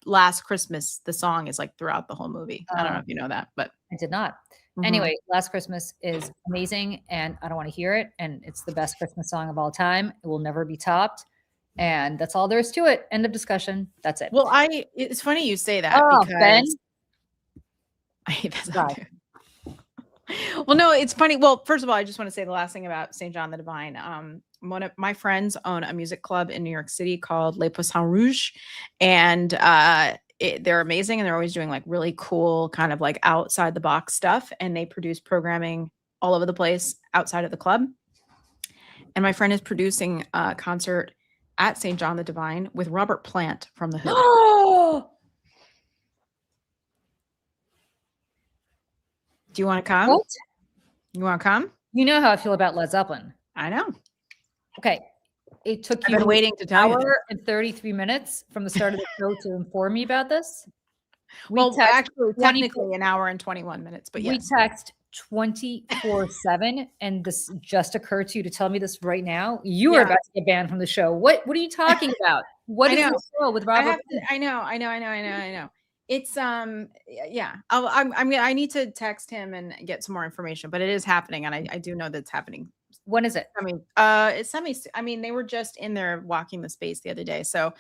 Last Christmas. The song is like throughout the whole movie. I don't know if you know that, but I did not. Mhm. Anyway, Last Christmas is amazing, and I don't want to hear it. And it's the best Christmas song of all time. It will never be topped. And that's all there is to it. End of discussion. That's it. Well, it's funny you say that Oh, because Ben? I hate that Right. song too. Well, no, it's funny. Well, first of all, I just want to say the last thing about St. John the Divine. One of my friends own a music club in New York City called Les Poissons Rouges, and they're amazing, and they're always doing like really cool kind of like outside the box stuff, and they produce programming all over the place outside of the club. And my friend is producing a concert at St. John the Divine with Robert Plant from The Who. Oh, Do you want to come? what? You want to come? You know how I feel about Led Zeppelin. I know. Okay. It took I've you been waiting to tell you this. an hour and 33 minutes from the start of the show to inform me about this. Well, text actually, 24 technically an hour and 21 minutes, but we yes. text 24/7, and this just occurred to you to tell me this right now. You are Yeah. about to get banned from the show. What are you talking about? What I is know. this show with I Robert? have to, I know. It's yeah. I need to text him and get some more information, but it is happening, and I do know that's happening. When is it? I mean, it's I mean, they were just in there walking the space the other day, so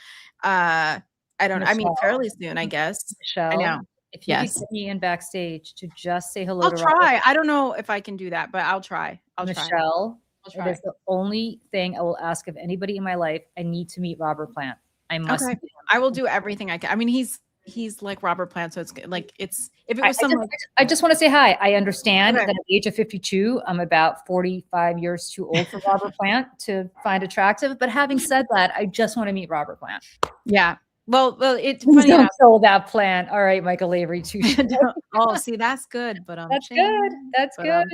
I don't. I mean, Michelle. fairly soon, I guess. Michelle, I know. if you could Yes. get me in backstage to just say hello I'll to Robert. try. I don't know if I can do that, but I'll try. I'll try. Michelle, I'll it try. is the only thing I will ask of anybody in my life. I need to meet Robert Plant. I must. Okay. meet him. I will do everything I can. I mean, he's like Robert Plant, so it's like if it was I just want to say hi. I understand Okay. that at the age of 52, I'm about 45 years too old for Robert Plant to find attractive. But having said that, I just want to meet Robert Plant. yeah. Well, it's Please funny don't enough. sell that plant. All right, Michael Avery, too. Oh, see, that's good, but That's good. That's good.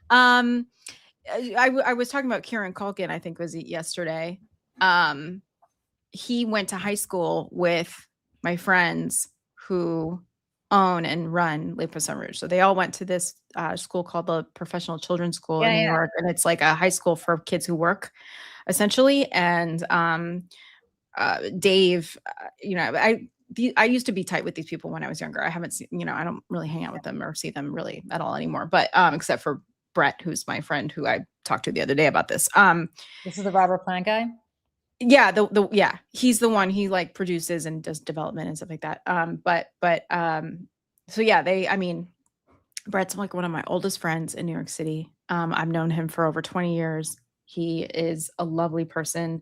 I was talking about Kieran Culkin, I think was it yesterday. He went to high school with my friends who own and run Les Poissons Rouges. So they all went to this school called the Professional Children's School in New York, and it's like a high school for kids who work, essentially. And Dave, I used to be tight with these people when I was younger. I haven't seen, I don't really hang out with them or see them really at all anymore. But except for Brett, who's my friend who I talked to the other day about this. This is the Robert Plant guy. Yeah, yeah, he's the one. He like produces and does development and stuff like that. So yeah, Brett's like one of my oldest friends in New York City. I've known him for over 20 years. He is a lovely person.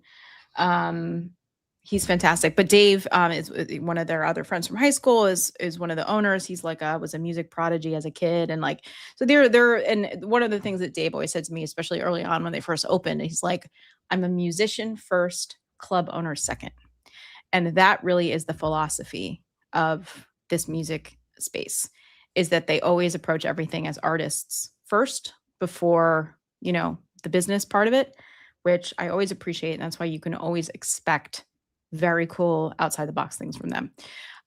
He's fantastic. But Dave is one of their other friends from high school, is one of the owners. He's like was a music prodigy as a kid. And like, so they're and one of the things that Dave always said to me, especially early on when they first opened, he's like, I'm a musician first, club owner second. And that really is the philosophy of this music space, is that they always approach everything as artists first before, the business part of it, which I always appreciate. And that's why you can always expect very cool outside the box things from them.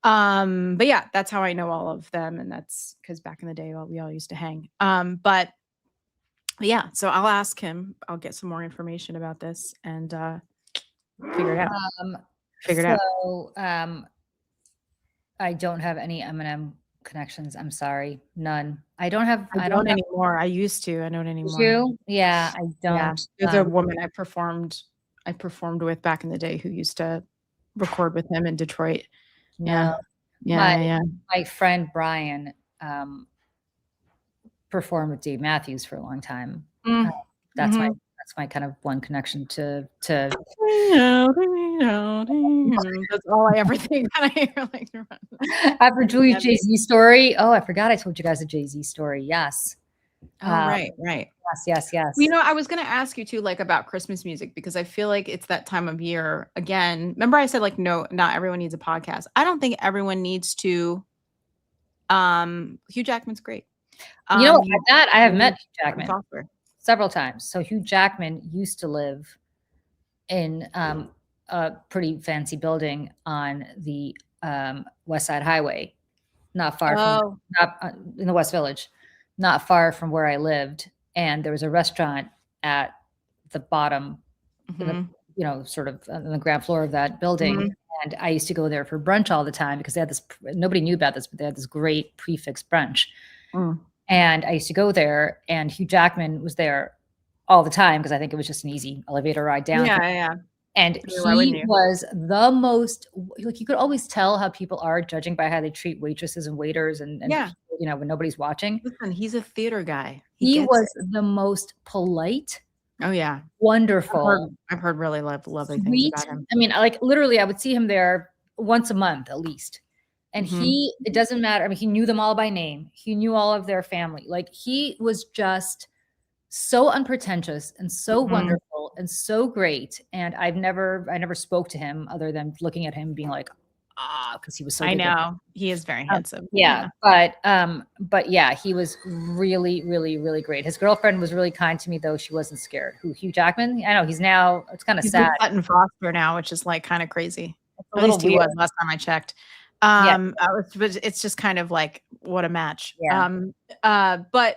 But yeah, that's how I know all of them. And that's because back in the day, we all used to hang. But yeah, so I'll ask him, I'll get some more information about this and figure it out. So I don't have any Eminem connections. I'm sorry. None. I don't have anymore. I used to. I don't anymore. You? Yeah, I don't. Yeah. There's a woman I performed with back in the day who used to record with him in Detroit. No. Yeah. My friend Brian performed with Dave Matthews for a long time. That's my kind of one connection to That's all I ever think that I hear. Like, after Julie's Jay-Z story. Oh, I forgot I told you guys a Jay-Z story. Yes. Right. Yes. I was going to ask you too, like about Christmas music, because I feel like it's that time of year again. Remember I said like, no, not everyone needs a podcast. I don't think everyone needs to. Hugh Jackman's great. I have met Hugh Jackman several times. So Hugh Jackman used to live in a pretty fancy building on the West Side Highway, not far from not in the West Village, not far from where I lived, and there was a restaurant at the bottom, in the, you know, sort of on the ground floor of that building. And I used to go there for brunch all the time because they had this. Nobody knew about this, but they had this great prefix brunch. And I used to go there, and Hugh Jackman was there all the time because I think it was just an easy elevator ride down. Yeah. And he was the most, like, you could always tell how people are judging by how they treat waitresses and waiters and Yeah. you know, when nobody's watching. Listen, he's a theater guy. He was the most polite. Oh yeah. Wonderful. I've heard really lovely things Sweet. about him. I mean, like literally I would see him there once a month at least. And it doesn't matter. I mean, he knew them all by name. He knew all of their family. Like, he was just so unpretentious and so wonderful and so great. And I never spoke to him other than looking at him being like, because he was so I good. know he is very handsome. Yeah. But yeah, he was really, really, really great. His girlfriend was really kind to me, though. She wasn't scared. Hugh Jackman? I know he's now, it's kind of sad. Sutton Foster now, which is like kind of crazy. At least he was last time I checked. But it's just kind of like, what a match. Yeah. But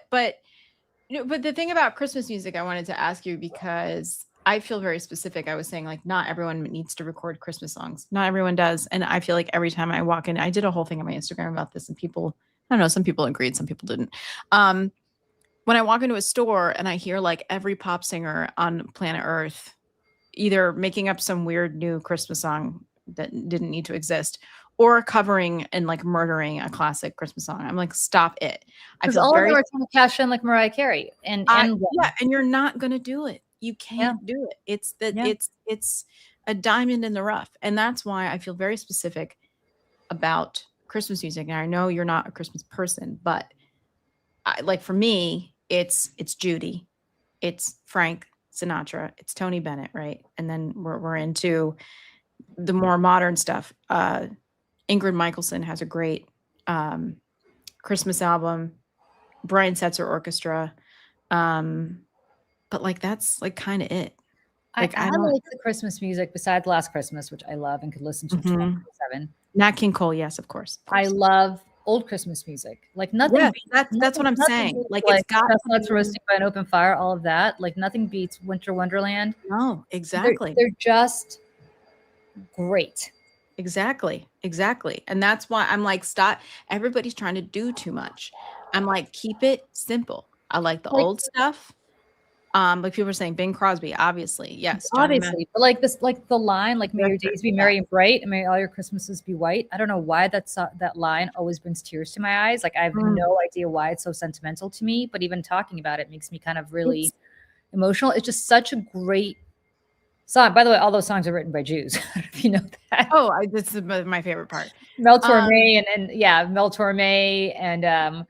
the thing about Christmas music, I wanted to ask you, because I feel very specific. I was saying, like, not everyone needs to record Christmas songs. Not everyone does. And I feel like every time I walk in, I did a whole thing on my Instagram about this, and people, I don't know, some people agreed, some people didn't. When I walk into a store and I hear like every pop singer on planet Earth either making up some weird new Christmas song that didn't need to exist, or covering and like murdering a classic Christmas song, I'm like, stop it. Because all of them are trying to cash in like Mariah Carey. And you're not gonna do it. You can't do it. It's it's a diamond in the rough. And that's why I feel very specific about Christmas music. And I know you're not a Christmas person, but like for me, it's Judy, it's Frank Sinatra, it's Tony Bennett, right? And then we're into the more modern stuff. Ingrid Michaelson has a great Christmas album, Brian Setzer Orchestra. But like, that's like kind of it. Like, I like the Christmas music besides Last Christmas, which I love and could listen to 24/7. Nat King Cole, yes, of course. I love old Christmas music. Like nothing. Yeah, that's what I'm saying. Like it's got chestnuts roasting by an open fire, all of that. Like nothing beats Winter Wonderland. No, exactly. They're just great. Exactly. And that's why I'm like, stop. Everybody's trying to do too much. I'm like, keep it simple. I like the old stuff. Like people were saying, Bing Crosby, obviously, yes, obviously, but like this, like the line, like "May your days be merry and bright, and may all your Christmases be white." I don't know why that line always brings tears to my eyes. Like I have no idea why it's so sentimental to me, but even talking about it makes me kind of really emotional. It's just such a great song. By the way, all those songs are written by Jews. I don't know if you know that. Oh, this is my favorite part. Mel Torme Mel Torme and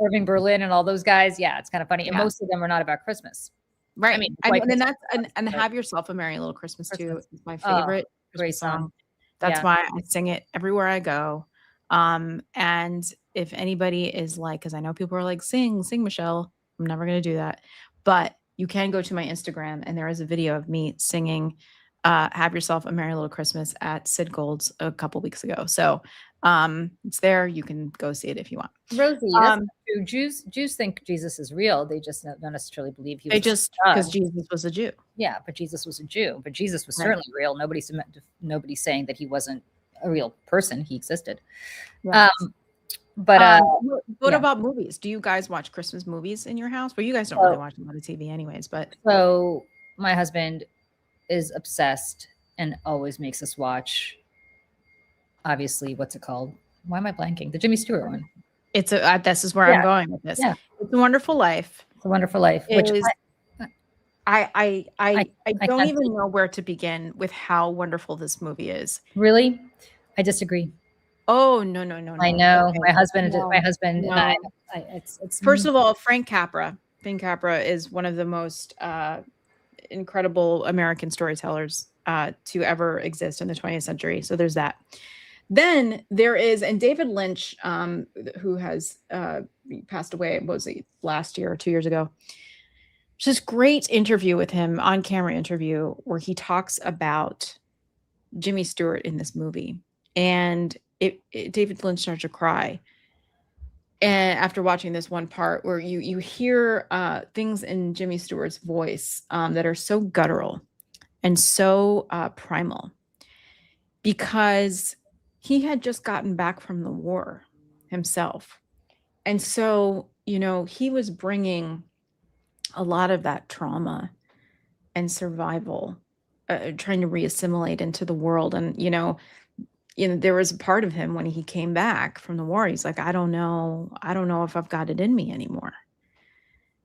Irving Berlin and all those guys. Yeah, it's kind of funny. And most of them are not about Christmas. Right. I mean, and Have Yourself a Merry Little Christmas too is my favorite great song. That's why I sing it everywhere I go. And if anybody is like, because I know people are like, sing, Michelle. I'm never going to do that. But you can go to my Instagram and there is a video of me singing Have Yourself a Merry Little Christmas at Sid Gold's a couple weeks ago. So it's there. You can go see it if you want. Rosie, that's not true. Jews think Jesus is real. They just don't necessarily believe he was. They just because Jesus was a Jew. Yeah, but Jesus was a Jew. But Jesus was certainly real. Nobody's saying that he wasn't a real person. He existed. Yes. What about movies? Do you guys watch Christmas movies in your house? Well, you guys don't really watch a lot of TV anyways, but so my husband is obsessed and always makes us watch, obviously, what's it called? Why am I blanking? The Jimmy Stewart one. It's this is where I'm going with this. Yeah. It's a Wonderful Life. It's a Wonderful Life. Which I don't even know where to begin with how wonderful this movie is. Really? I disagree. Oh, no. I know. Okay. My husband and I, it's first of all, Frank Capra is one of the most incredible American storytellers to ever exist in the 20th century. So there's that. Then there is, and David Lynch, who has passed away, what was it, last year or 2 years ago? Just great interview with him, on camera interview, where he talks about Jimmy Stewart in this movie, and David Lynch started to cry. And after watching this one part where you hear things in Jimmy Stewart's voice that are so guttural and so primal, because he had just gotten back from the war himself. And so, he was bringing a lot of that trauma and survival, trying to reassimilate into the world. And, there was a part of him when he came back from the war, he's like, I don't know if I've got it in me anymore.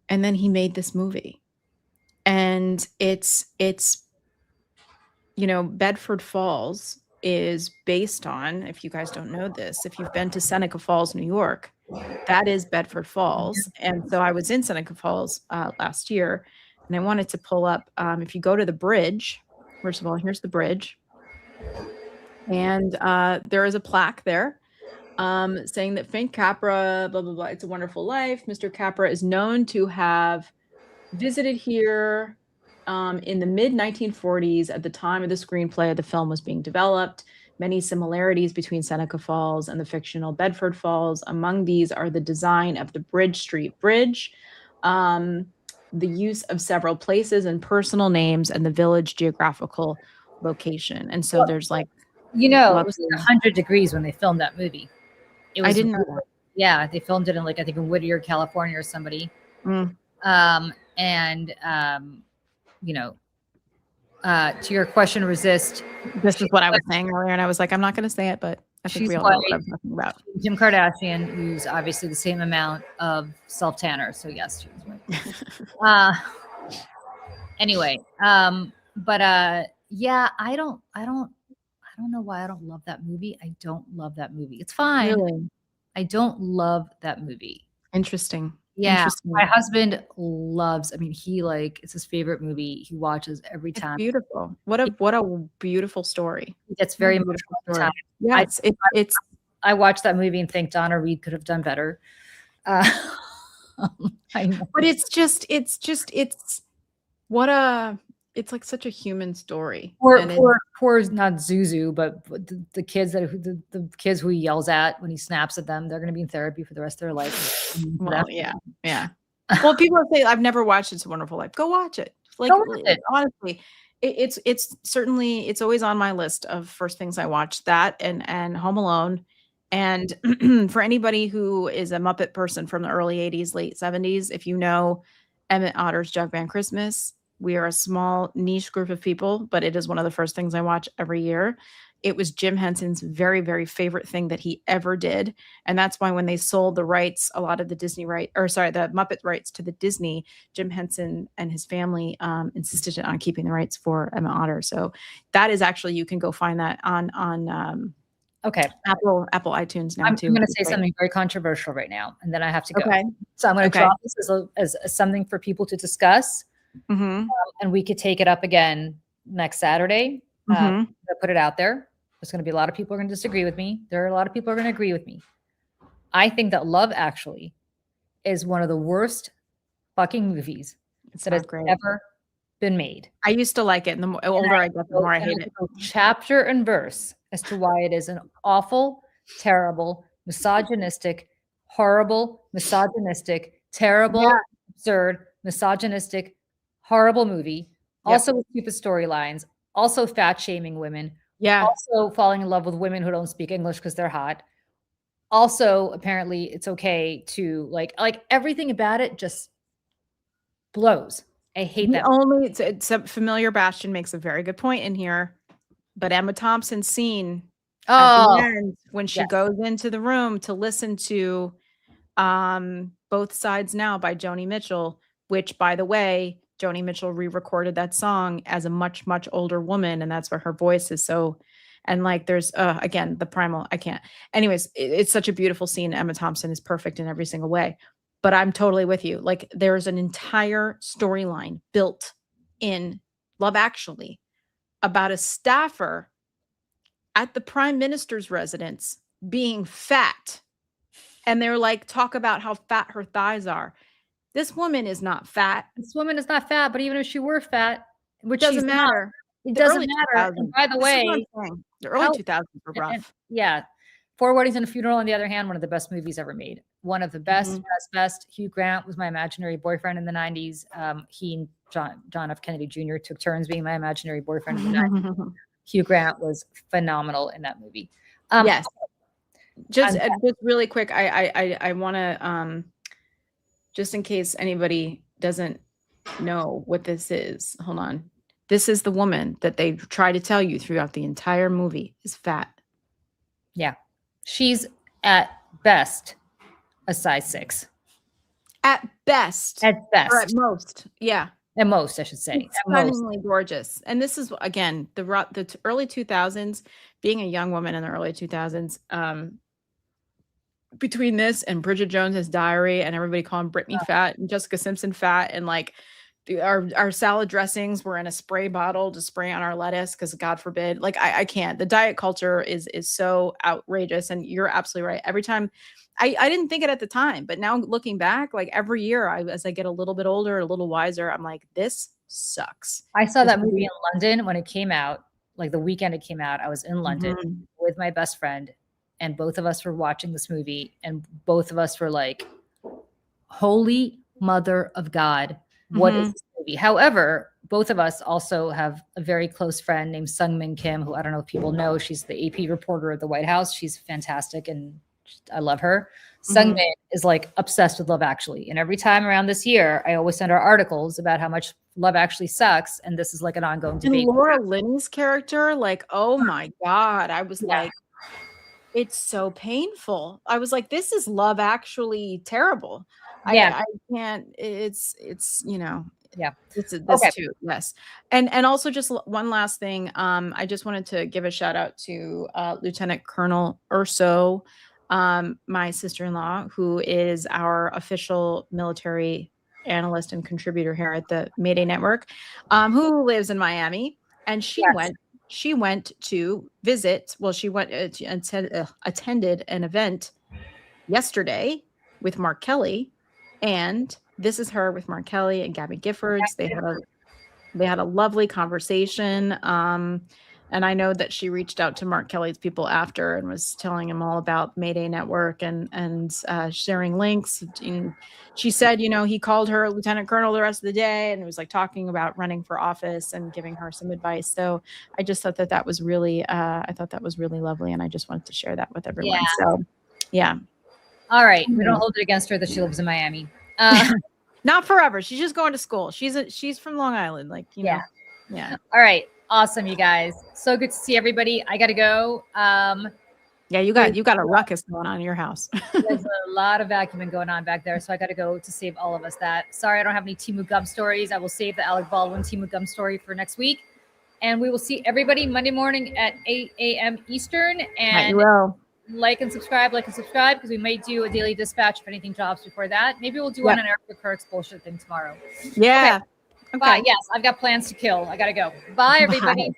And then he made this movie. And it's Bedford Falls is based on, if you guys don't know this, if you've been to Seneca Falls, New York, that is Bedford Falls. And so I was in Seneca Falls last year, and I wanted to pull up, if you go to the bridge, first of all, here's the bridge. And there is a plaque there saying that Frank Capra, blah, blah, blah, it's a wonderful life. Mr. Capra is known to have visited here in the mid-1940s at the time of the screenplay of the film was being developed. Many similarities between Seneca Falls and the fictional Bedford Falls. Among these are the design of the Bridge Street Bridge, the use of several places and personal names, and the village geographical location. And so there's like, it was 100 degrees when they filmed that movie. I didn't know that. Yeah, they filmed it in I think in Whittier, California or somebody. Mm. To your question, resist. This is what I was saying earlier, and I was like, I'm not going to say it, but I think we all know what I'm talking about. Kim Kardashian, who's obviously the same amount of self-tanner. So yes, she was right. Anyway, yeah, I don't know why I don't love that movie. I don't love that movie. It's fine. Really? I don't love that movie. Interesting. Yeah, Interesting. my husband loves. it's his favorite movie. He watches every It's time. beautiful. What a beautiful story. It's very emotional. Story. Yeah, it's. I watched that movie and think Donna Reed could have done better. But it's like such a human story. Poor not Zuzu, but the kids the kids who he yells at when he snaps at them, they're going to be in therapy for the rest of their life. Well, yeah. Well, people say I've never watched It's a Wonderful Life. Go watch it. Like, Go watch it. Honestly, it's certainly, it's always on my list of first things I watch. That and Home Alone. And for anybody who is a Muppet person from the early 80s, late 70s, if you know Emmett Otter's Jug Band Christmas, we are a small niche group of people, but it is one of the first things I watch every year. It was Jim Henson's very, very favorite thing that he ever did. And that's why when they sold the rights, a lot of the the Muppet rights to the Disney, Jim Henson and his family insisted on keeping the rights for Emmett Otter. So that is actually, you can go find that on Okay. Apple iTunes now too. I'm going to say something very controversial right now, and then I have to go. Okay. So I'm going to drop this as something for people to discuss, Mm-hmm. and we could take it up again next Saturday. Mm-hmm. I'll put it out there. There's going to be a lot of people who are going to disagree with me. There are a lot of people who are going to agree with me. I think that Love Actually is one of the worst fucking movies that has ever been made. I used to like it, and the older I get, the more I hate it. Chapter and verse as to why it is an awful, terrible, misogynistic, horrible, misogynistic, terrible, absurd, misogynistic, horrible movie. Yep. Also with stupid storylines. Also fat shaming women. Yeah. Also falling in love with women who don't speak English because they're hot. Also, apparently, it's okay to like everything about it just blows. I hate that. It's a familiar Bastion makes a very good point in here, but Emma Thompson's scene at the end when she goes into the room to listen to Both Sides Now by Joni Mitchell, which, by the way, Joni Mitchell re-recorded that song as a much, much older woman, and that's where her voice is so. And like, there's again the primal. I can't. Anyways, it's such a beautiful scene. Emma Thompson is perfect in every single way. But I'm totally with you. Like, there's an entire storyline built in Love Actually about a staffer at the prime minister's residence being fat. And they're like, talk about how fat her thighs are. This woman is not fat. This woman is not fat, but even if she were fat, which doesn't matter. It The doesn't early matter. 2000s. And by the This is what way, I'm saying. The early how- 2000s were and- rough. yeah. Four Weddings and a Funeral, on the other hand, one of the best movies ever made. One of the best, best. Hugh Grant was my imaginary boyfriend in the 90s. He and John F. Kennedy Jr. took turns being my imaginary boyfriend in the 90s. Hugh Grant was phenomenal in that movie. Yes. Just and- just really quick, I want to just in case anybody doesn't know what this is. Hold on. This is the woman that they try to tell you throughout the entire movie is fat. Yeah. She's at best a size 6. At best. At best. Or at most. Yeah. At most, I should say. It's At most. stunningly gorgeous. And this is, again, the early 2000s, being a young woman in the early 2000s, between this and Bridget Jones's Diary and everybody calling Britney fat and Jessica Simpson fat, and like our salad dressings were in a spray bottle to spray on our lettuce because God forbid, like I can't. The diet culture is so outrageous, and you're absolutely right. Every time I didn't think it at the time, but now looking back, like every year as I get a little bit older, a little wiser, I'm like, this sucks. I saw that movie in London when it came out, like the weekend it came out. I was in London with my best friend, and both of us were watching this movie, and both of us were like, holy mother of God, what is this movie? However, both of us also have a very close friend named Sungmin Kim, who I don't know if people know. She's the AP reporter at the White House. She's fantastic, and I love her. Sungmin is like obsessed with Love Actually. And every time around this year, I always send her articles about how much Love Actually sucks. And this is like an ongoing debate. And Laura Linney's character, like, oh my God. I was like, it's so painful. I was like, this is Love Actually terrible. I can't, it's, you know, this too. Yes. And also just one last thing. I just wanted to give a shout out to Lieutenant Colonel Urso, my sister-in-law, who is our official military analyst and contributor here at the Mayday Network, who lives in Miami. And she went to visit. Well, she went attended an event yesterday with Mark Kelly, and this is her with Mark Kelly and Gabby Giffords. They had a lovely conversation. And I know that she reached out to Mark Kelly's people after and was telling him all about Mayday Network and sharing links. And she said, you know, he called her Lieutenant Colonel the rest of the day and was like talking about running for office and giving her some advice. So I just thought that was really, lovely. And I just wanted to share that with everyone. Yeah. So, yeah. All right. We don't hold it against her that she lives in Miami. Not forever. She's just going to school. She's from Long Island. Like, you know. Yeah. All right. Awesome, you guys. So good to see everybody. I got to go. Yeah, you got a ruckus going on in your house. There's a lot of vacuuming going on back there, so I got to go to save all of us that. Sorry, I don't have any Timu Gum stories. I will save the Alec Baldwin Timu Gum story for next week. And we will see everybody Monday morning at 8 a.m. Eastern. And like and subscribe because we may do a daily dispatch if anything drops before that. Maybe we'll do one on Erica Kirk's bullshit thing tomorrow. Yeah. Okay. Bye. Yes, I've got plans to kill. I got to go. Bye, everybody. Bye.